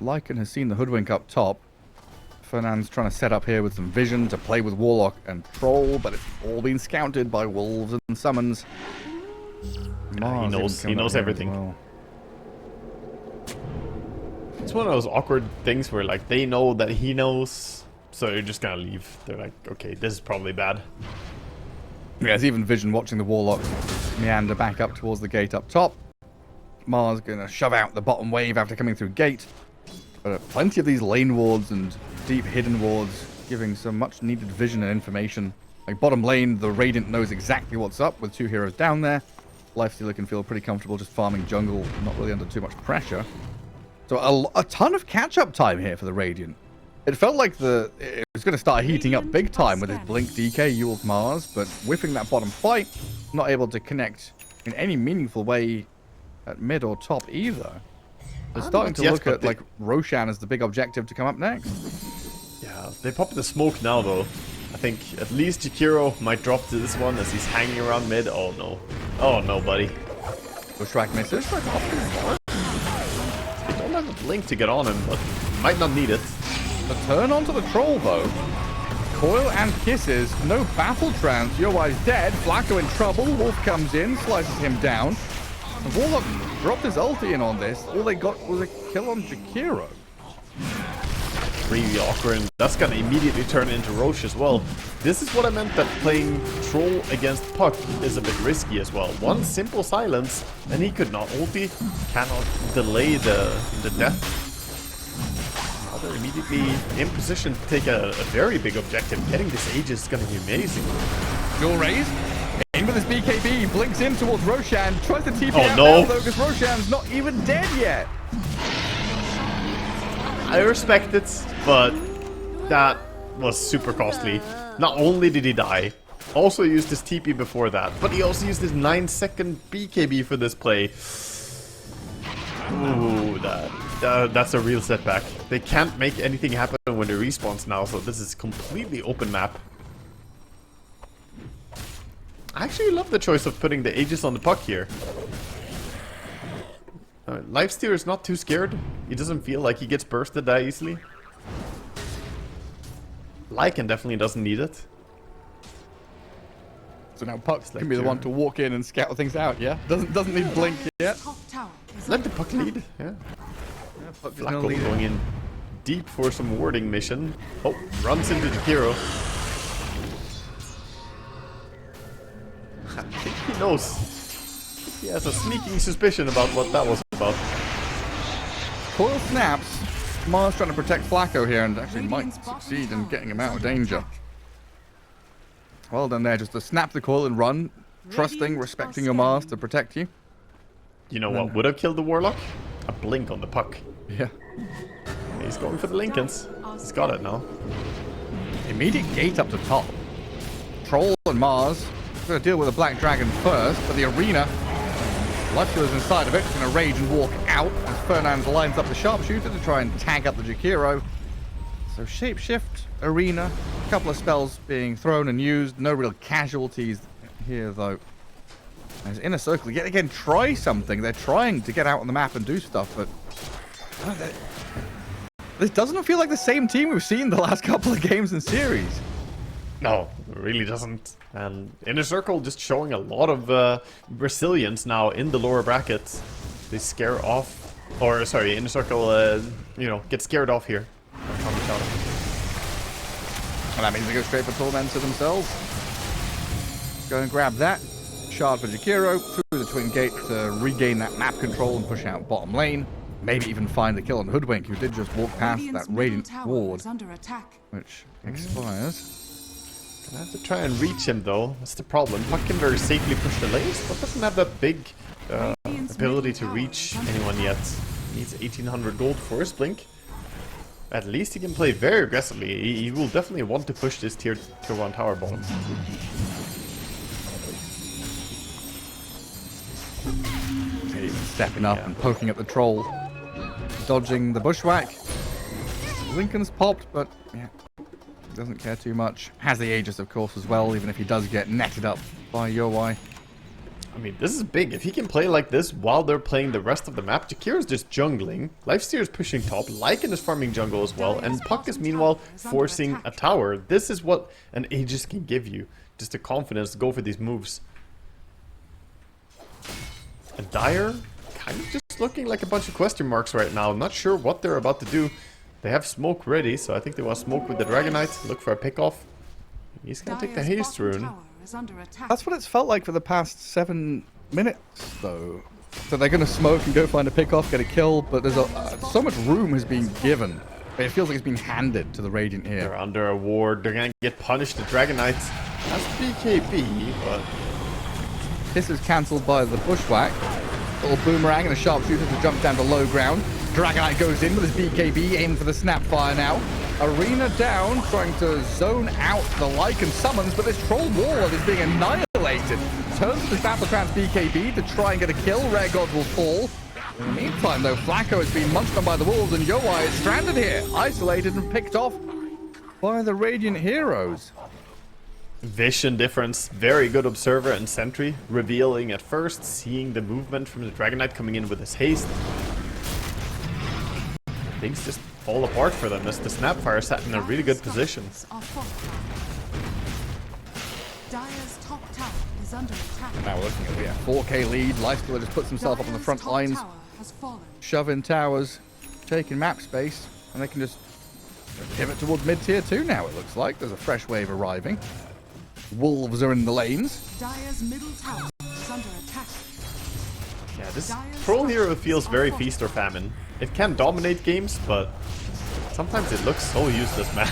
Lycan has seen the Hoodwink up top. Fernand's trying to set up here with some vision to play with Warlock and Troll, but it's all been scouted by Wolves and Summons. He knows everything. Well. It's one of those awkward things where like they know that he knows, so you're just gonna leave. They're like, okay, this is probably bad. Yeah, there's even Vision watching the Warlock meander back up towards the gate up top. Mars gonna shove out the bottom wave after coming through gate. But plenty of these lane wards and deep hidden wards, giving some much needed vision and information. Like bottom lane, the Radiant knows exactly what's up with 2 heroes down there. Lifestealer can feel pretty comfortable just farming jungle, not really under too much pressure. So a ton of catch-up time here for the Radiant. It felt like it was going to start heating up big time with his Blink DK, Yule's Mars, but whiffing that bottom fight, not able to connect in any meaningful way at mid or top either. They're starting to look at like Roshan as the big objective to come up next. Yeah, they popped the smoke now though. I think at least Jakiro might drop to this one as he's hanging around mid. Oh no. Oh no, buddy. Bushwhack misses. They don't have a blink to get on him, but might not need it. The turn onto the troll though. Coil and kisses. No battle trance. Yoai's dead. Flacco in trouble. Wolf comes in, slices him down. And Warlock dropped his ulti in on this. All they got was a kill on Jakiro. Really awkward, and that's gonna immediately turn into Roche as well. This is what I meant that playing Troll against Puck is a bit risky as well. One simple silence, and he could not ulti, cannot delay the death. Now they're immediately in position to take a very big objective. Getting this Age is gonna be amazing. Dual raise. In with his BKB, blinks in towards Roshan, tries to TP out no. now though, because Roshan's not even dead yet. I respect it, but that was super costly. Not only did he die, also used his TP before that, but he also used his 9-second BKB for this play. Ooh, that's a real setback. They can't make anything happen when they respawns now, so this is completely open map. I actually love the choice of putting the Aegis on the Puck here. Lifestealer is not too scared. He doesn't feel like he gets bursted that easily. Lycan definitely doesn't need it. So now Puck can be the one to walk in and scout things out, yeah? Doesn't need Blink yet. Let the Puck lead, yeah. Flacco going in deep for some warding mission. Oh, runs into Jakiro. I think he knows. He has a sneaking suspicion about what that was about. Coil snaps. Mars trying to protect Flacco here and actually might succeed in getting him out of danger. Well done there, just to snap the coil and run. Trusting, respecting your Mars to protect you. You know what would have killed the Warlock? A blink on the Puck. Yeah. He's going for the Lincolns. He's got it now. Immediate gate up to top. Troll and Mars. Going to deal with the Black Dragon first, but the arena. Lifestealer's inside of it. He's going to rage and walk out as Fernand lines up the sharpshooter to try and tag up the Jakiro. So shapeshift, arena, a couple of spells being thrown and used. No real casualties here though. As Inner Circle yet again try something. They're trying to get out on the map and do stuff, but this doesn't feel like the same team we've seen the last couple of games and series. No, it really doesn't. And Inner Circle just showing a lot of resilience now in the lower brackets. They scare off, or sorry, Inner Circle, you know, get scared off here. And that means they go straight for Tormentor themselves. Go and grab that. Shard for Jakiro, through the Twin Gate to regain that map control and push out bottom lane. Maybe even find the kill on Hoodwink, who did just walk past that Radiant ward, which expires. Gonna have to try and reach him though. That's the problem. Puck can very safely push the lanes, but doesn't have that big ability to reach anyone yet. Needs 1800 gold for his blink. At least he can play very aggressively. He will definitely want to push this tier 1 tower bottom. Stepping up and poking at the troll. Dodging the bushwhack. Lincoln's popped, but yeah, doesn't care too much. Has the Aegis, of course, as well, even if he does get netted up by Yoai. I mean, this is big. If he can play like this while they're playing the rest of the map, Jakiro's just jungling, Lifestealer's pushing top, Lycan is farming jungle as well, and Puck is meanwhile forcing a tower. This is what an Aegis can give you. Just the confidence to go for these moves. And Dire, kind of just looking like a bunch of question marks right now. Not sure what they're about to do. They have smoke ready, so I think they want to smoke with the Dragonite, look for a pickoff. He's gonna take the haste rune. That's what it's felt like for the past 7 minutes, though. So they're going to smoke and go find a pick-off, get a kill, but there's so much room has been given But it feels like it's been handed to the Radiant They're here. under a ward. They're gonna get punished. The Dragon Knights. That's BKB, but This is cancelled by the Bushwhack. Little boomerang and a sharpshooter to jump down to low ground. Dragonite goes in with his BKB, aiming for the Snapfire now. Arena down, trying to zone out the Lycan summons, but this Troll Warlord is being annihilated. Turns to this Battletrance BKB to try and get a kill. Rare Gods will fall. In the meantime, though, Flacco has been munched on by the wolves, and Yoai is stranded here, isolated and picked off by the Radiant heroes. vision difference. Very good observer and sentry. Revealing at first, seeing the movement from the Dragon Knight coming in with his haste. Things just fall apart for them as the Snapfire sat in a really good position. Dire's top tower is under attack. Now we're looking at 4K lead. Lifestealer just puts himself up on the front Top lines, tower has fallen. shoving towers, taking map space, and they can just pivot towards mid-tier 2 now, it looks like. There's a fresh wave arriving. Wolves are in the lanes. Dire's middle tower is under attack. Yeah, this Troll hero feels very feast or famine. It can dominate games, but sometimes it looks so useless, man.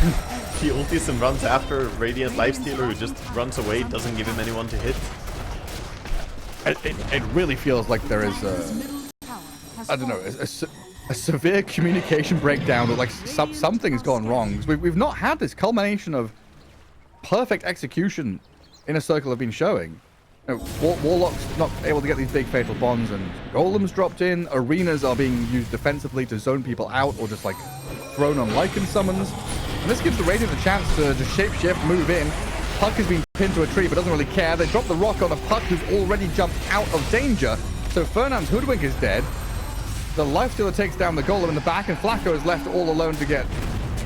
He ultis and runs after Radiant Lifestealer who just runs away, doesn't give him anyone to hit. It really feels like there is Dire's a, middle tower has I don't know, fallen. a severe communication breakdown, or like something's gone wrong. 'Cause we've not had this culmination of perfect execution Inner Circle have been showing. You know, Warlock's not able to get these big fatal bonds, and Golems dropped in. Arenas are being used defensively to zone people out, or just like thrown on Lycan summons. And this gives the Radiant the chance to just shapeshift, move in. Puck has been pinned to a tree, but doesn't really care. They drop the rock on a Puck who's already jumped out of danger. So Fernand's Hoodwink is dead. The Lifestealer takes down the Golem in the back, and Flacco is left all alone to get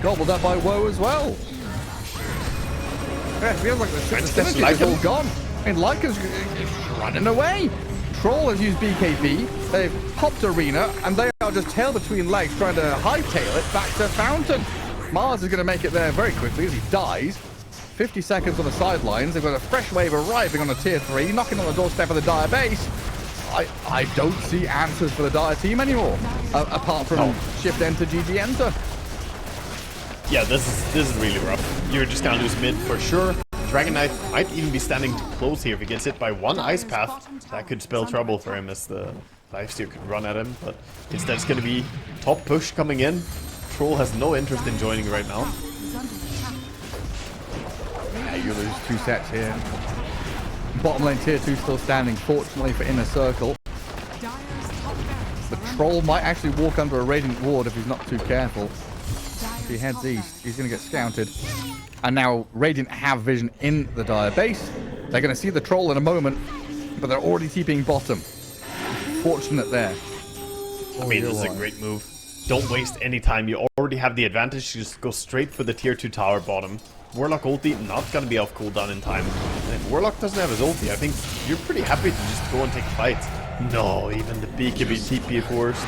gobbled up by Woe as well. Yeah, it feels like the synergy is all gone. I mean, Lyca's running away. Troll has used BKB. They've popped Arena, and they are just tail between legs trying to hightail it back to Fountain. Mars is going to make it there very quickly as he dies. 50 seconds on the sidelines. They've got a fresh wave arriving on a tier 3, knocking on the doorstep of the Dire base. I don't see answers for the Dire team anymore, apart from shift enter, GG enter. Yeah, this is really rough. You're just gonna lose mid for sure. Dragon Knight might even be standing too close here. If he gets hit by one Ice Path, that could spell trouble for him as the Lifesteal could run at him. But instead it's gonna be top push coming in. Troll has no interest in joining right now. Is under attack. Yeah, you lose 2 sets here. Bottom lane tier 2 still standing, fortunately for Inner Circle. Dire's top barracks The are under Troll might actually walk under a Radiant Ward if he's not too careful. Dire's If he heads top east, barracks he's going to get scouted. And now Radiant have vision in the Dire base. They're going to see the Troll in a moment, but they're already TPing bottom. Fortunate there. I mean, this is a great move. Don't waste any time. You already have the advantage. Just go straight for the tier 2 tower bottom. Warlock ulti not gonna be off cooldown in time. And if Warlock doesn't have his ulti, I think you're pretty happy to just go and take a fight. No, even the BKB TP forced.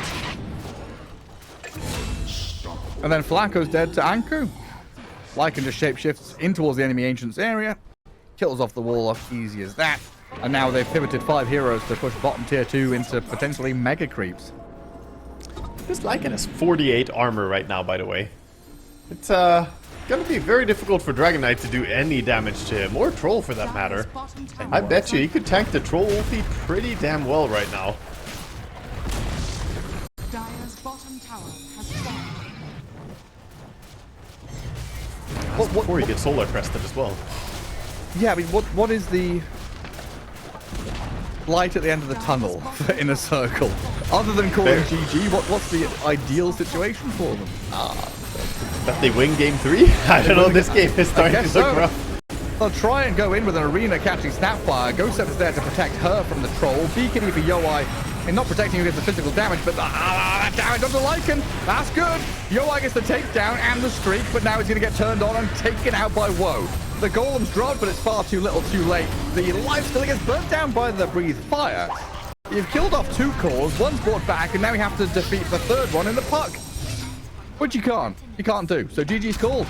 And then Flacco's dead to Anku. Lycan just shapeshifts in towards the enemy Ancient's area. Kills off the wall off easy as that. And now they've pivoted 5 heroes to push bottom tier 2 into potentially mega creeps. This Lycan has 48 armor right now, by the way. It's gonna be very difficult for Dragon Knight to do any damage to him, or Troll for that matter. Dire's bottom tower I bet you he could tank the Troll ulti pretty damn well right now. Dire's bottom tower has fallen. Before he gets solar crested as well. Yeah, I mean, what is the light at the end of the tunnel for Inner Circle? Other than calling GG, what's the ideal situation for them? That they win game 3? I don't know, this game is starting to guess look so. rough. They'll try and go in with an Arena catching Snapfire. Ghostep is there to protect her from the Troll. BKB for Yoai, and not protecting you against the physical damage, but that damage onto Lycan. That's good. Yoai gets the takedown and the streak, but now he's going to get turned on and taken out by Woe. The Golem's dropped, but it's far too little too late. The Lifestealer gets burnt down by the Breathe Fire. You've killed off 2 cores, one's brought back, and now you have to defeat the 3rd one in the Puck. Which you can't. You can't do. So GG's called.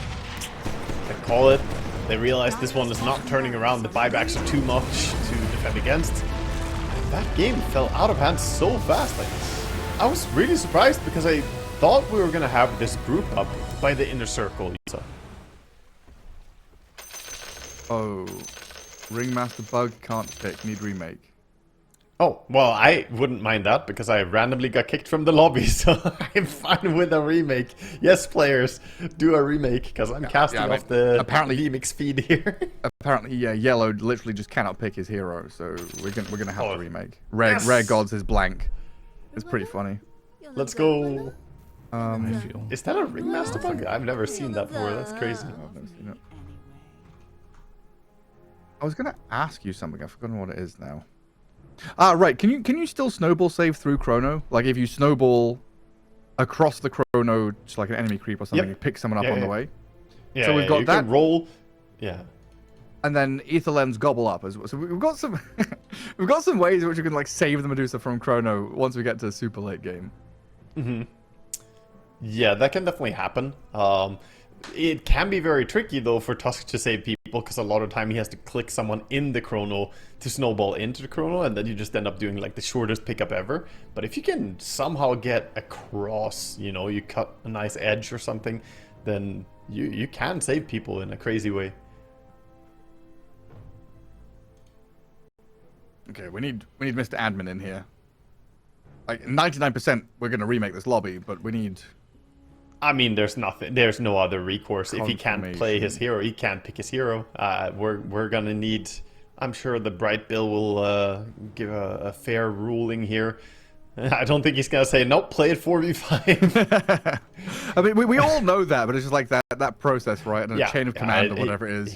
They call it. They realize this one is not turning around. The buybacks are too much to defend against. That game fell out of hand so fast. Like, I was really surprised because I thought we were going to have this group up by the inner circle. So. Oh, Ringmaster bug can't pick. Need remake. Oh, well, I wouldn't mind that because I randomly got kicked from the lobby, so I'm fine with a remake. Yes, players, do a remake because I'm casting off the VMix feed here. Apparently, yeah, Yellow literally just cannot pick his hero, so we're gonna have to remake. Rare Gods is blank. It's pretty funny. Let's go. I Is that a Ringmaster bug? I've never seen that before. That's crazy. I've never seen it. I was gonna ask you something. I've forgotten what it is now. Ah, right. Can you still snowball save through Chrono? Like if you snowball across the Chrono to like an enemy creep or something, you pick someone up on the way. Yeah. So we've got you that can roll. Yeah. And then Ether Lens gobble up as well. So we've got some we've got some ways in which we can like save the Medusa from Chrono once we get to super late game. Yeah, that can definitely happen. It can be very tricky though for Tusk to save people because a lot of time he has to click someone in the Chrono to snowball into the Chrono, and then you just end up doing like the shortest pickup ever. But if you can somehow get across, you know, you cut a nice edge or something, then you can save people in a crazy way. Okay, we need Mr. Admin in here. Like 99% we're gonna remake this lobby, but we need. I mean, there's no other recourse. If he can't play his hero, he can't pick his hero. We're gonna need. I'm sure the Bright Bill will give a fair ruling here. I don't think he's gonna say nope. Play it 4v5. I mean, we all know that, but it's just like that process, right? And a chain of command or whatever it is.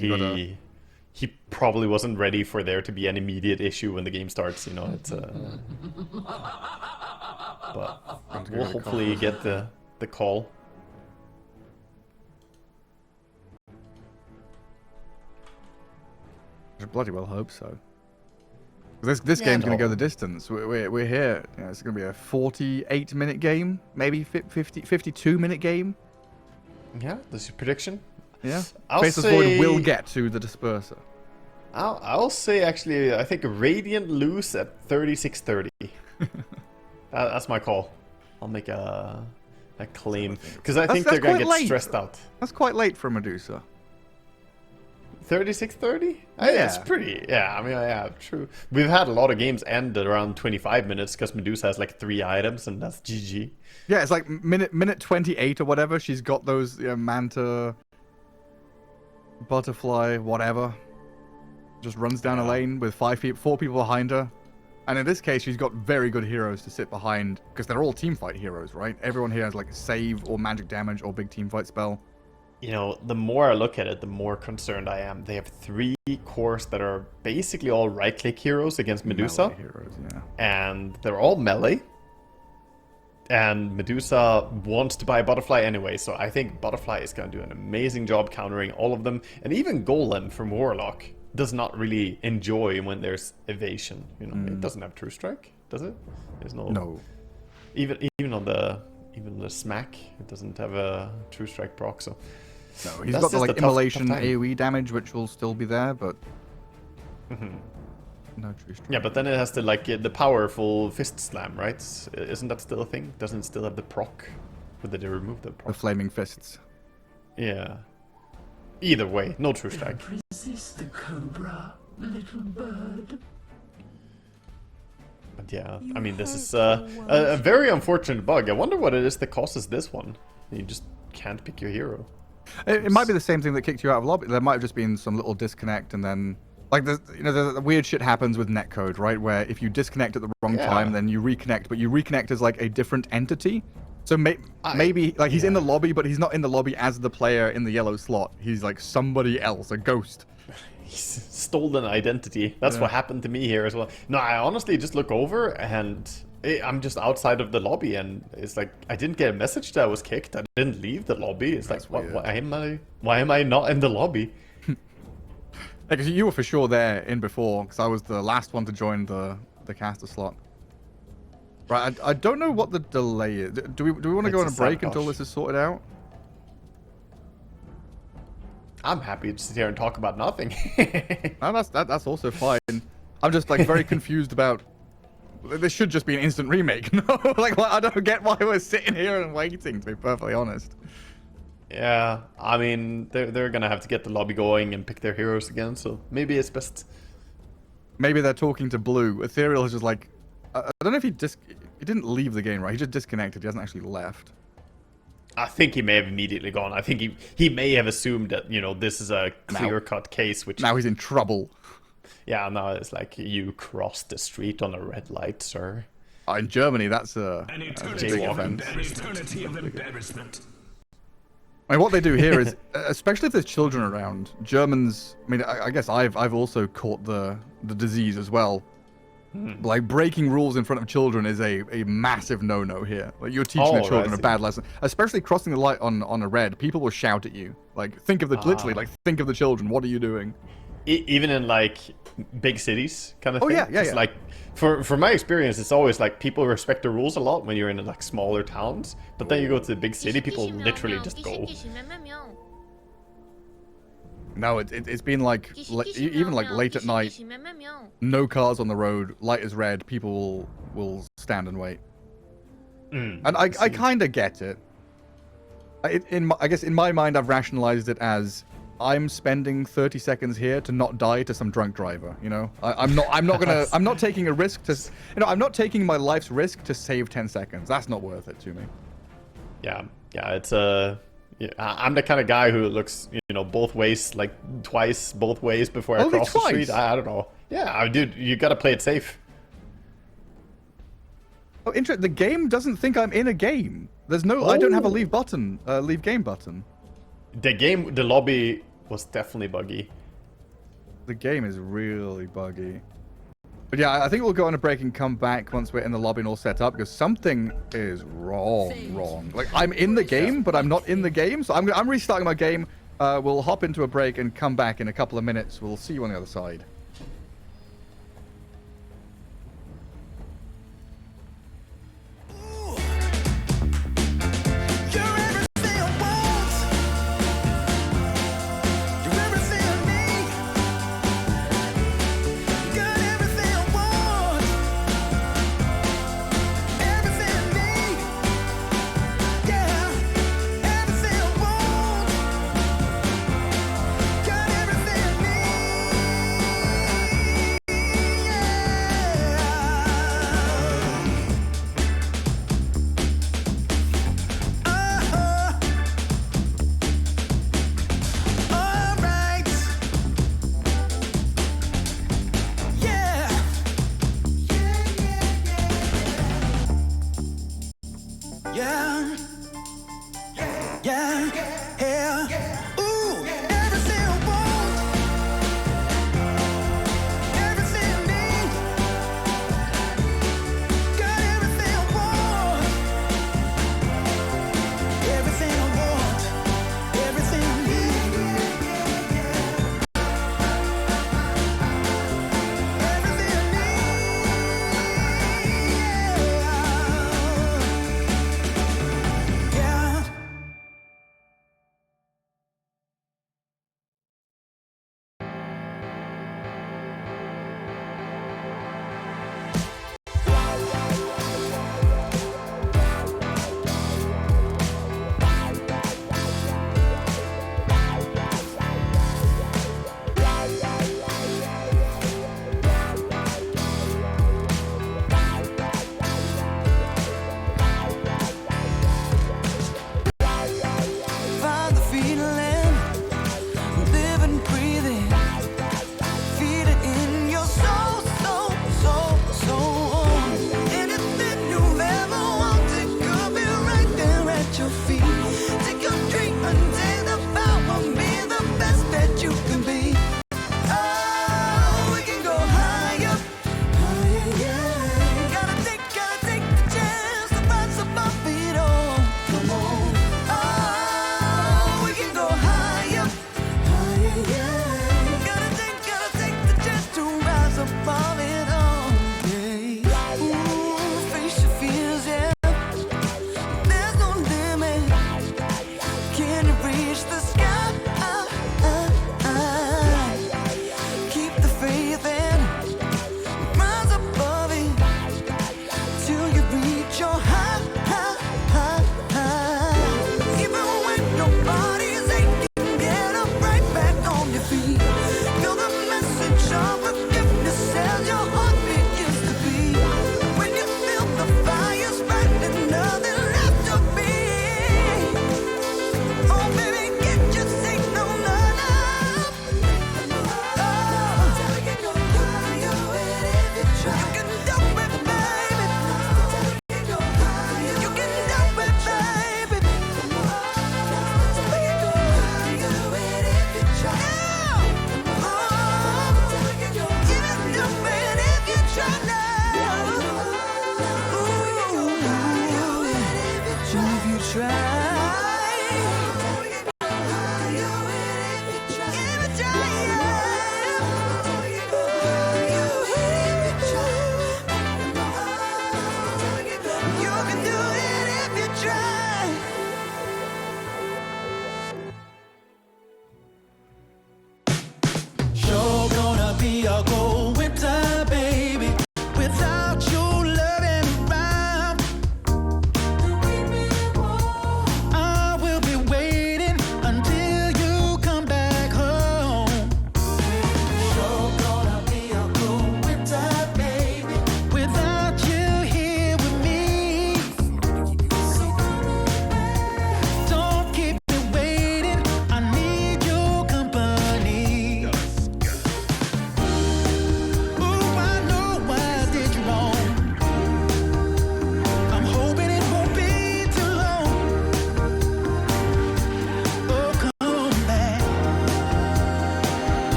He probably wasn't ready for there to be an immediate issue when the game starts. You know, it's. But we'll hopefully get the call. I bloody well hope so. This game's going to go the distance. We're here. You know, it's going to be a 48-minute game, maybe 52-minute game. Yeah, that's your prediction. Yeah. Faceless Void will get to the disperser. I'll say actually, I think Radiant lose at 36-30. That's my call. I'll make a claim because I think they're going to get stressed out. That's quite late for Medusa. 36-30? Yeah. It's pretty. Yeah, I mean, yeah, true. We've had a lot of games end at around 25 minutes because Medusa has like 3 items and that's GG. Yeah, it's like minute 28 or whatever. She's got those Manta, Butterfly, whatever. Just runs down a lane with 4 people behind her. And in this case, she's got very good heroes to sit behind because they're all teamfight heroes, right? Everyone here has like save or magic damage or big teamfight spell. You know, the more I look at it, the more concerned I am. They have 3 cores that are basically all right-click heroes against Medusa. Melee heroes, yeah. And they're all melee. And Medusa wants to buy Butterfly anyway, so I think Butterfly is going to do an amazing job countering all of them. And even Golem from Warlock does not really enjoy when there's evasion. You know, it doesn't have True Strike, does it? There's no. Even on the smack, it doesn't have a True Strike proc. So no, he's got the like immolation AOE damage, which will still be there, but no True Strike. Yeah, but then it has to like the powerful fist slam, right? Isn't that still a thing? Doesn't it still have the proc? Or did they remove the proc? The flaming fists. Yeah. Either way, no True Strike. Resist the cobra, little bird. But yeah, I mean, this is a very unfortunate bug. I wonder what it is that causes this one. You just can't pick your hero. It might be the same thing that kicked you out of lobby. There might have just been some little disconnect, and then like the weird shit happens with netcode, right? Where if you disconnect at the wrong time, then you reconnect, but you reconnect as like a different entity. So maybe like he's in the lobby, but he's not in the lobby as the player in the yellow slot. He's like somebody else, a ghost. He's stolen identity. That's what happened to me here as well. No, I honestly just look over and I'm just outside of the lobby, and it's like I didn't get a message that I was kicked. I didn't leave the lobby. It's like, why am I not in the lobby? Like you were for sure there in before, because I was the last one to join the caster slot. Right, I don't know what the delay is. Do we want to go on a break until this is sorted out? I'm happy to sit here and talk about nothing. No, that's also fine. I'm just like very confused about. This should just be an instant remake. No, like I don't get why we're sitting here and waiting. To be perfectly honest. Yeah, I mean, they're gonna have to get the lobby going and pick their heroes again, so maybe it's best. Maybe they're talking to Blue. Ethereal is just like, I don't know if he didn't leave the game, right? He just disconnected. He hasn't actually left. I think he may have immediately gone. I think he may have assumed that, you know, this is a clear-cut case, which... Now he's in trouble. Yeah, now it's like, you crossed the street on a red light, sir. In Germany, that's a An big eternity of offense. embarrassment. I mean, what they do here is, especially if there's children around, Germans. I mean, I guess I've also caught the disease as well. Like breaking rules in front of children is a massive no-no here. Like you're teaching the children a bad lesson, especially crossing the light on a red. People will shout at you. Like think of the literally, like think of the children. What are you doing? Even in like big cities, kind of thing. Yeah. Like from my experience, it's always like people respect the rules a lot when you're in like smaller towns, but then you go to the big city, people literally just go. No, it's been like even like late at night, no cars on the road, light is red, people will stand and wait. And I kind of get it. I guess in my mind, I've rationalized it as I'm spending 30 seconds here to not die to some drunk driver. You know, I'm not taking a risk to, I'm not taking my life's risk to save 10 seconds. That's not worth it to me. Yeah, it's yeah, I'm the kind of guy who looks, both ways, like twice, both ways before I cross the street. I don't know. Yeah, dude, you gotta play it safe. Oh, interesting. The game doesn't think I'm in a game. There's no. I don't have a leave button. Leave game button. The lobby was definitely buggy. The game is really buggy. But yeah, I think we'll go on a break and come back once we're in the lobby and all set up, because something is wrong. Like, I'm in the game, but I'm not in the game, so I'm restarting my game. We'll hop into a break and come back in a couple of minutes. We'll see you on the other side.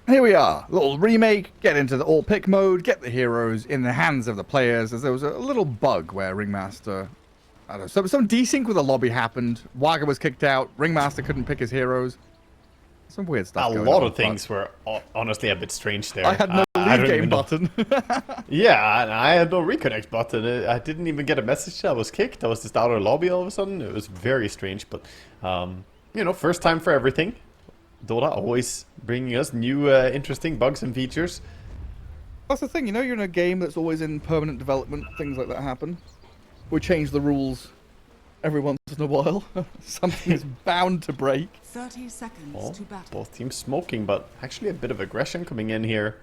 Here we are, little remake, get into the all-pick mode, get the heroes in the hands of the players, as there was a little bug where Ringmaster, I don't know, some desync with the lobby happened, Wagga was kicked out, Ringmaster couldn't pick his heroes. Some weird stuff A going lot on, of things were honestly a bit strange there. I had no I leave don't game even know. button. Yeah, and I had no reconnect button. I didn't even get a message that I was kicked. I was just out of the lobby all of a sudden. It was very strange, but, you know, first time for everything. Dota always bringing us new interesting bugs and features. That's the thing, you know, you're in a game that's always in permanent development, things like that happen. We change the rules every once in a while. Something is bound to break. 30 seconds Oh, to battle. both teams smoking, but actually a bit of aggression coming in here.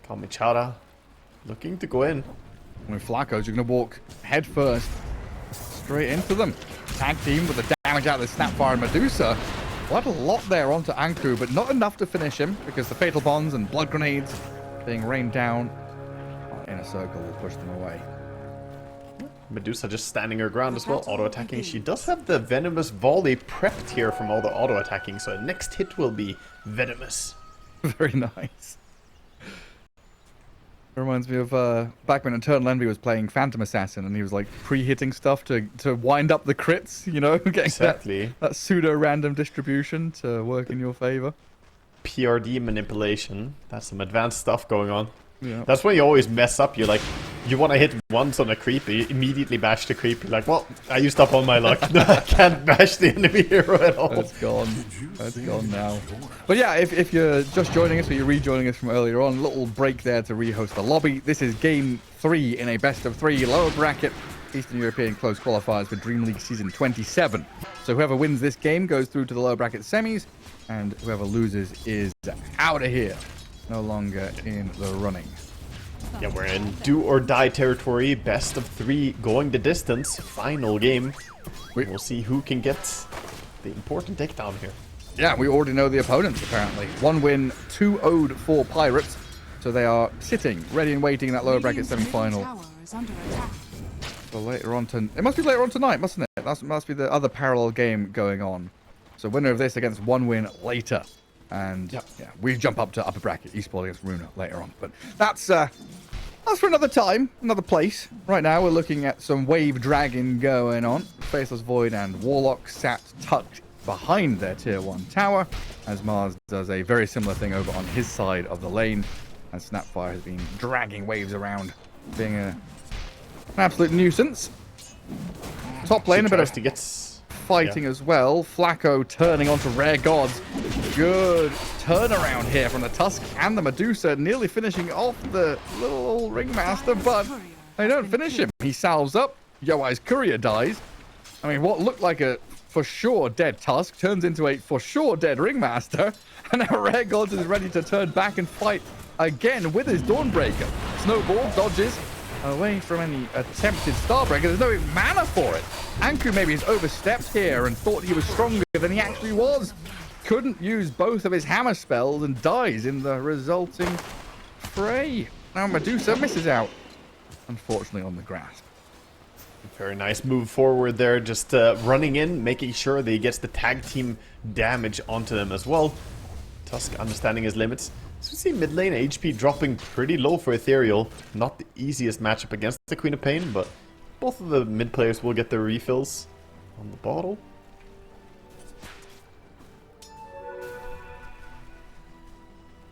Kalmychata looking to go in. When Flacco's, you're going to walk head first straight into them. Tag team with the damage out of the Snapfire and Medusa. Quite a lot there onto Anku, but not enough to finish him because the Fatal Bonds and Blood Grenades being rained down in a circle will push them away. Medusa just standing her ground as well, auto-attacking. She does have the Venomous Volley prepped here from all the auto-attacking, so the next hit will be Venomous. Very nice. It reminds me of back when Eternal Envy was playing Phantom Assassin and he was like pre-hitting stuff to wind up the crits, you know, getting Exactly. that pseudo-random distribution to work in your favor. PRD manipulation. That's some advanced stuff going on. Yeah. That's when you always mess up. You're like, you want to hit once on a creep, you immediately bash the creep. You're like, well, I used up all my luck. I can't bash the enemy hero at all. That's gone. That's gone now. But yeah, if you're just joining us or you're rejoining us from earlier on, little break there to rehost the lobby. This is game 3 in a best of 3 lower bracket Eastern European close qualifiers for DreamLeague Season 27. So whoever wins this game goes through to the lower bracket semis, and whoever loses is out of here. No longer in the running. Yeah, we're in do or die territory. Best of 3 going the distance. Final game. We'll see who can get the important takedown here. Yeah, we already know the opponents, apparently. 1 win, 2 owed for Pirates. So they are sitting, ready and waiting in that lower bracket Radiant's middle semi-final. tower is under attack. So later on it must be later on tonight, mustn't it? That must be the other parallel game going on. So winner of this against 1 win later. And yeah, we jump up to upper bracket, Eastport against Runa later on. But that's for another time, another place. Right now we're looking at some wave dragging going on. Faceless Void and Warlock sat tucked behind their tier 1 tower, as Mars does a very similar thing over on his side of the lane. And Snapfire has been dragging waves around, being an absolute nuisance. Top lane, a bit of to get fighting as well. Flacco turning onto Rare Gods. Good turnaround here from the Tusk and the Medusa, nearly finishing off the little old Ringmaster, but they don't finish him. He salves up. Yoai's courier dies. I mean, what looked like a for sure dead Tusk turns into a for sure dead Ringmaster, and now Rare Gods is ready to turn back and fight again with his Dawnbreaker. Snowball dodges away from any attempted Starbreaker. There's no mana for it. Anku maybe has overstepped here and thought he was stronger than he actually was. Couldn't use both of his hammer spells and dies in the resulting fray. Now Medusa misses out, unfortunately, on the grasp. Very nice move forward there, just running in, making sure that he gets the tag team damage onto them as well. Tusk understanding his limits. So we see mid lane HP dropping pretty low for Ethereal. Not the easiest matchup against the Queen of Pain, but both of the mid players will get their refills on the bottle.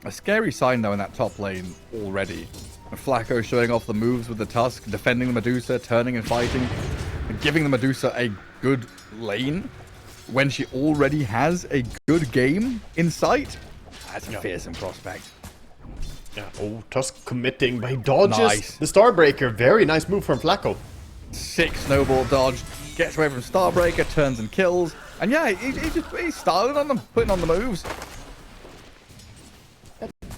A scary sign, though, in that top lane already. Flacco showing off the moves with the Tusk, defending the Medusa, turning and fighting, and giving the Medusa a good lane when she already has a good game in sight. That's a fearsome prospect. Yeah, oh, Tusk committing, but he dodges Nice. the Starbreaker. Very nice move from Flacco. Sick snowball dodge, gets away from Starbreaker, turns and kills. And yeah, he's styling on them, putting on the moves.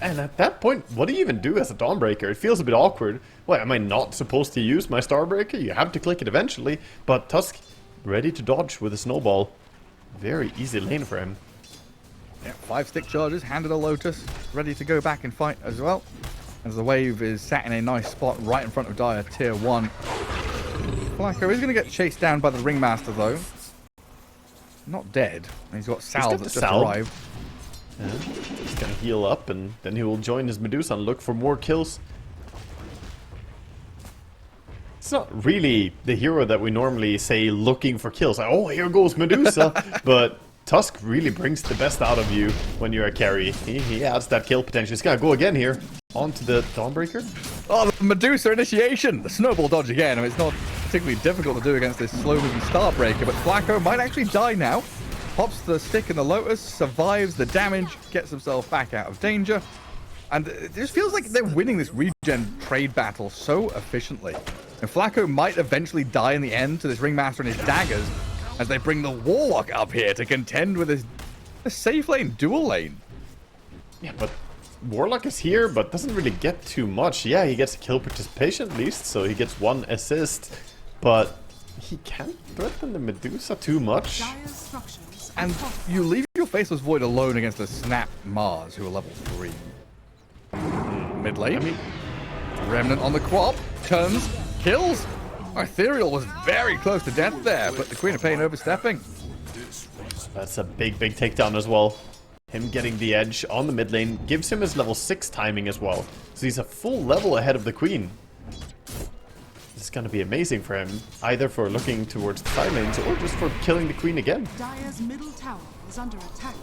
And at that point, what do you even do as a Dawnbreaker? It feels a bit awkward. What, am I not supposed to use my Starbreaker? You have to click it eventually. But Tusk, ready to dodge with a snowball. Very easy lane for him. Yeah, 5 stick charges, handed a Lotus, ready to go back and fight as well. As the wave is sat in a nice spot right in front of Dire, tier 1. Flacco is going to get chased down by the Ringmaster, though. Not dead. He's got Salve got that's the just salve. arrived. He's gonna heal up, and then he will join his Medusa and look for more kills. It's not really the hero that we normally say looking for kills. Like, oh, here goes Medusa. But Tusk really brings the best out of you when you're a carry. He adds that kill potential. He's gonna go again here. On to the Dawnbreaker. Oh, the Medusa initiation! The snowball dodge again. I mean, it's not particularly difficult to do against this slow-moving Starbreaker, but Flacco might actually die now. Pops the stick in the Lotus, survives the damage, gets himself back out of danger. And it just feels like they're winning this regen trade battle so efficiently. And Flacco might eventually die in the end to this Ringmaster and his daggers as they bring the Warlock up here to contend with his safe lane, dual lane. Yeah, but Warlock is here, but doesn't really get too much. Yeah, he gets a kill participation at least, so he gets 1 assist. But he can't threaten the Medusa too much. Dire's structures And you leave your Faceless Void alone against the Snap Mars, who are level 3. Mid lane. I mean, Remnant on the Quap. Turns. Kills. Ethereal was very close to death there, but the Queen of Pain overstepping. that's a big takedown as well. Him getting the edge on the mid lane gives him his level 6 timing as well. So he's a full level ahead of the Queen. This is going to be amazing for him, either for looking towards the side lanes or just for killing the Queen again. Dire's middle tower is under attack.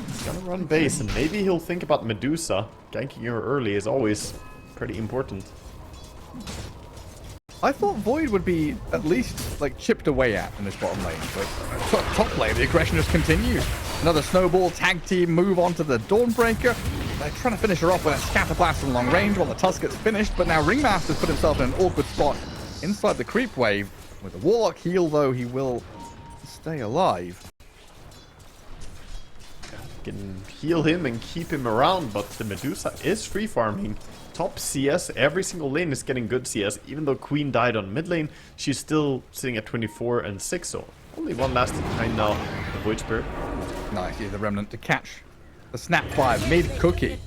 He's going to run base, and maybe he'll think about Medusa. Ganking her early is always pretty important. I thought Void would be at least like chipped away at in this bottom lane, but top lane the aggression just continues. Another snowball tag team move on to the Dawnbreaker. They're trying to finish her off with a Scatterblast from long range while the Tusk gets finished, but now Ringmaster's put himself in an awkward spot inside the creep wave. With the Warlock heal though, he will stay alive. Can heal him and keep him around, but the Medusa is free farming. Top CS, every single lane is getting good CS. Even though Queen died on mid lane, she's still sitting at 24 and 6, so only one last behind now, the Void Spirit. Nice, here's the Remnant to catch the Snap 5 mid cookie.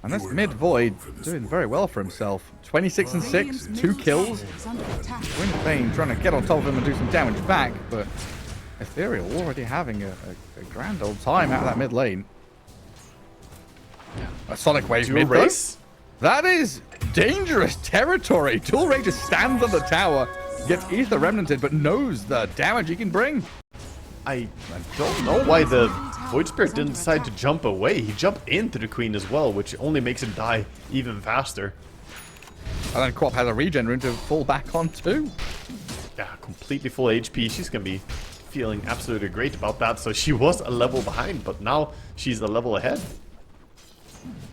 And this mid Void doing very well for himself. 26 and 6, 2 kills. Is under attack. Queen of Pain trying to get on top of him and do some damage back, but Ethereal already having a grand old time out of that mid lane. A Sonic Wave Dual mid race? That is dangerous territory. Dual Rage just stands on the tower, gets Ether Remnanted, but knows the damage he can bring. I don't know why the Void Spirit didn't decide to jump away. He jumped into the Queen as well, which only makes him die even faster. And then Quap has a regen rune to fall back on too. Yeah, completely full HP. She's going to be feeling absolutely great about that. So she was a level behind, but now she's a level ahead.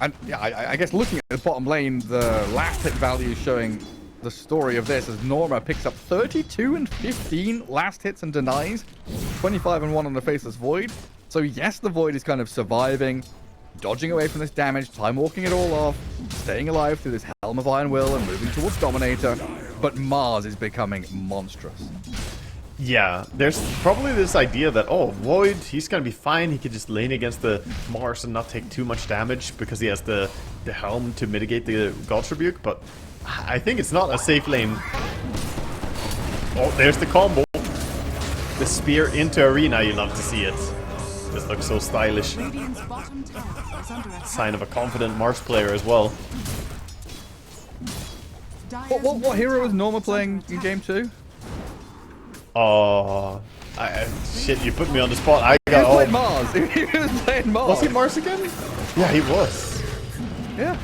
And yeah, I guess looking at the bottom lane, the last hit value is showing the story of this as Norma picks up 32 and 15 last hits and denies, 25 and 1 on the Faceless Void. So yes, the Void is kind of surviving, dodging away from this damage, time walking it all off, staying alive through this Helm of Iron Will and moving towards Dominator. But Mars is becoming monstrous. Yeah, there's probably this idea that, oh, Void, he's going to be fine. He could just lane against the Mars and not take too much damage because he has the Helm to mitigate the God's Rebuke, but I think it's not a safe lane. Oh, there's the combo. The spear into arena, you love to see it. This looks so stylish. Radiant's bottom tower is under attack. Sign of a confident Mars player as well. Dire's What hero is Norma playing in game 2? Oh, shit, you put me on the spot. I He was got playing Mars. He was playing Mars. Was he Mars again? Yeah, he was. Yeah.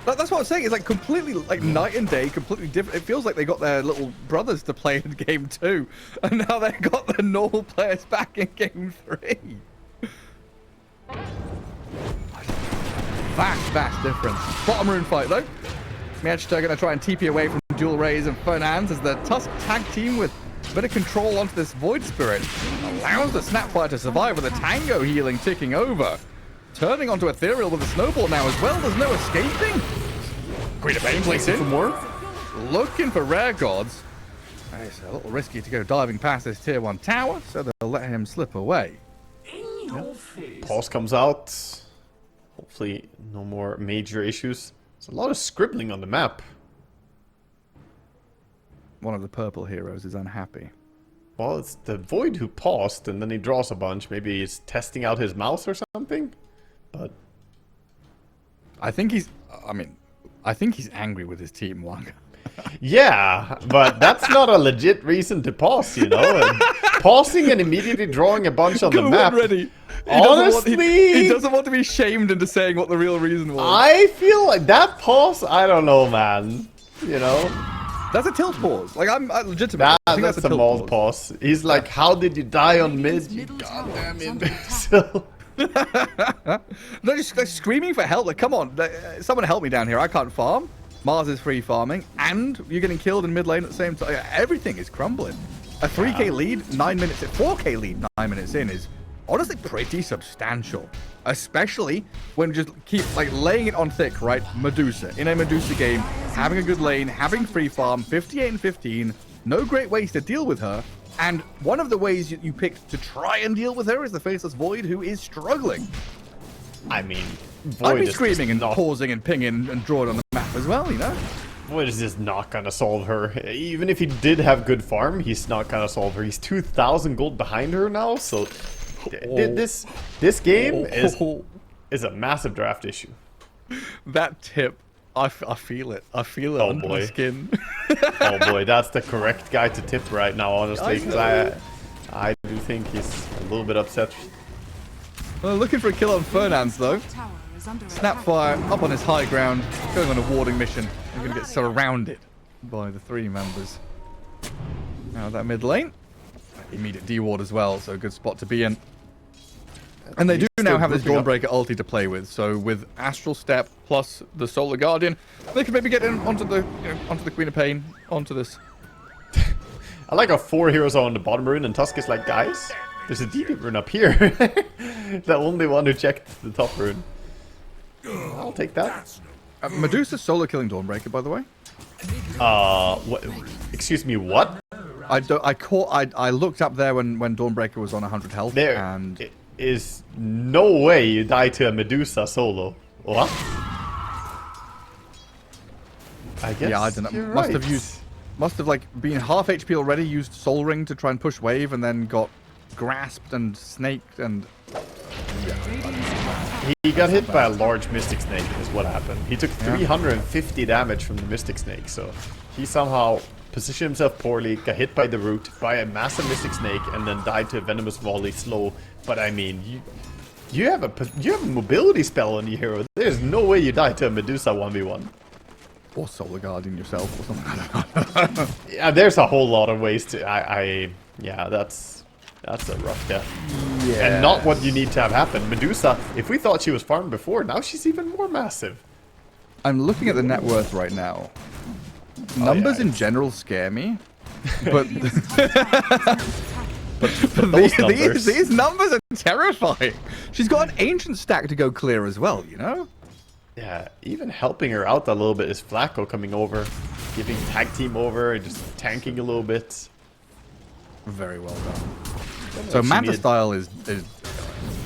That's what I'm saying. It's like completely like night and day, completely different. It feels like they got their little brothers to play in game 2, and now they've got the normal players back in game 3. Vast difference. Bottom rune fight though. Miachita going to try and TP away from Dual Rays and Fernandes as the Tusk tag team with a bit of control onto this Void Spirit. Allows the Snapfire to survive with the Tango healing ticking over. Turning onto Ethereal with a Snowball now as well. There's no escaping. Queen of Pain plays in. For more? Looking for rare gods. It's a little risky to go diving past this tier 1 tower, so they'll let him slip away. In your face. Pulse comes out. Hopefully no more major issues. There's a lot of scribbling on the map. One of the purple heroes is unhappy. Well, it's the Void who paused, and then he draws a bunch. Maybe he's testing out his mouse or something. But I think he's. I mean, I think he's angry with his team, Wanga. yeah, but that's not a legit reason to pause, you know? And pausing and immediately drawing a bunch on the map. Ready. Honestly, he doesn't want to be shamed into saying what the real reason was. I feel like that pause, I don't know, man. You know? That's a tilt pause. Like, I'm legitimate. I think That's a tilt mauled pause. He's like, how did you die on mid, you Middle tower goddamn is under imbecile? No, just like screaming for help. Like, come on, someone help me down here. I can't farm. Mars is free farming, and you're getting killed in mid lane at the same time. Everything is crumbling. A 3k lead, 9 minutes. 4k lead, 9 minutes in is honestly pretty substantial. Especially when just keep like laying it on thick, right? Medusa in a Medusa game, having a good lane, having free farm, 58 and 15. No great ways to deal with her. And one of the ways you picked to try and deal with her is the Faceless Void, who is struggling. I mean, I'd Void be is screaming and not, pausing and pinging and drawing on the map as well, you know? Void is just not gonna solve her. Even if he did have good farm, he's not gonna solve her. He's 2,000 gold behind her now, so this game is a massive draft issue. That tip, I feel it. I feel it under my skin. Oh boy, that's the correct guy to tip right now, honestly, because I do think he's a little bit upset. Well, looking for a kill on Fernandes, though. Tower is under attack. Snapfire up on his high ground, going on a warding mission. We're going to get surrounded by the 3 members. Now that mid lane. Immediate D-ward as well, so a good spot to be in. And they do now have this Dawnbreaker ulti to play with, so with Astral Step plus the Solar Guardian, they can maybe get in onto the onto the Queen of Pain, onto this. I like how 4 heroes are on the bottom rune, and Tusk is like, guys, there's a DD rune up here. The only one who checked the top rune. I'll take that. Medusa solo killing Dawnbreaker, by the way. What? Excuse me, what? I looked up there when Dawnbreaker was on 100 health, There and is no way you die to a Medusa solo. What? I guess. Yeah, I don't know. You're Must have like been half HP already. Used Soul Ring to try and push wave, and then got grasped and snaked and. He got hit by a large Mystic Snake is what happened. He took 350 damage from the Mystic Snake, so he somehow positioned himself poorly, got hit by the root, by a massive Mystic Snake, and then died to a Venomous Volley slow. But I mean, you have a mobility spell on your hero. There's no way you die to a Medusa 1v1. Or Solar Guardian yourself or something. Yeah, there's a whole lot of ways to... yeah, that's a rough death. Yeah. And not what you need to have happen. Medusa, if we thought she was farmed before, now she's even more massive. I'm looking at the net worth right now. Numbers in general scare me, but these numbers are terrifying. She's got an ancient stack to go clear as well, you know? Yeah, even helping her out a little bit is Flacco coming over, giving tag team over, and just tanking a little bit. Very well done. So Manta style is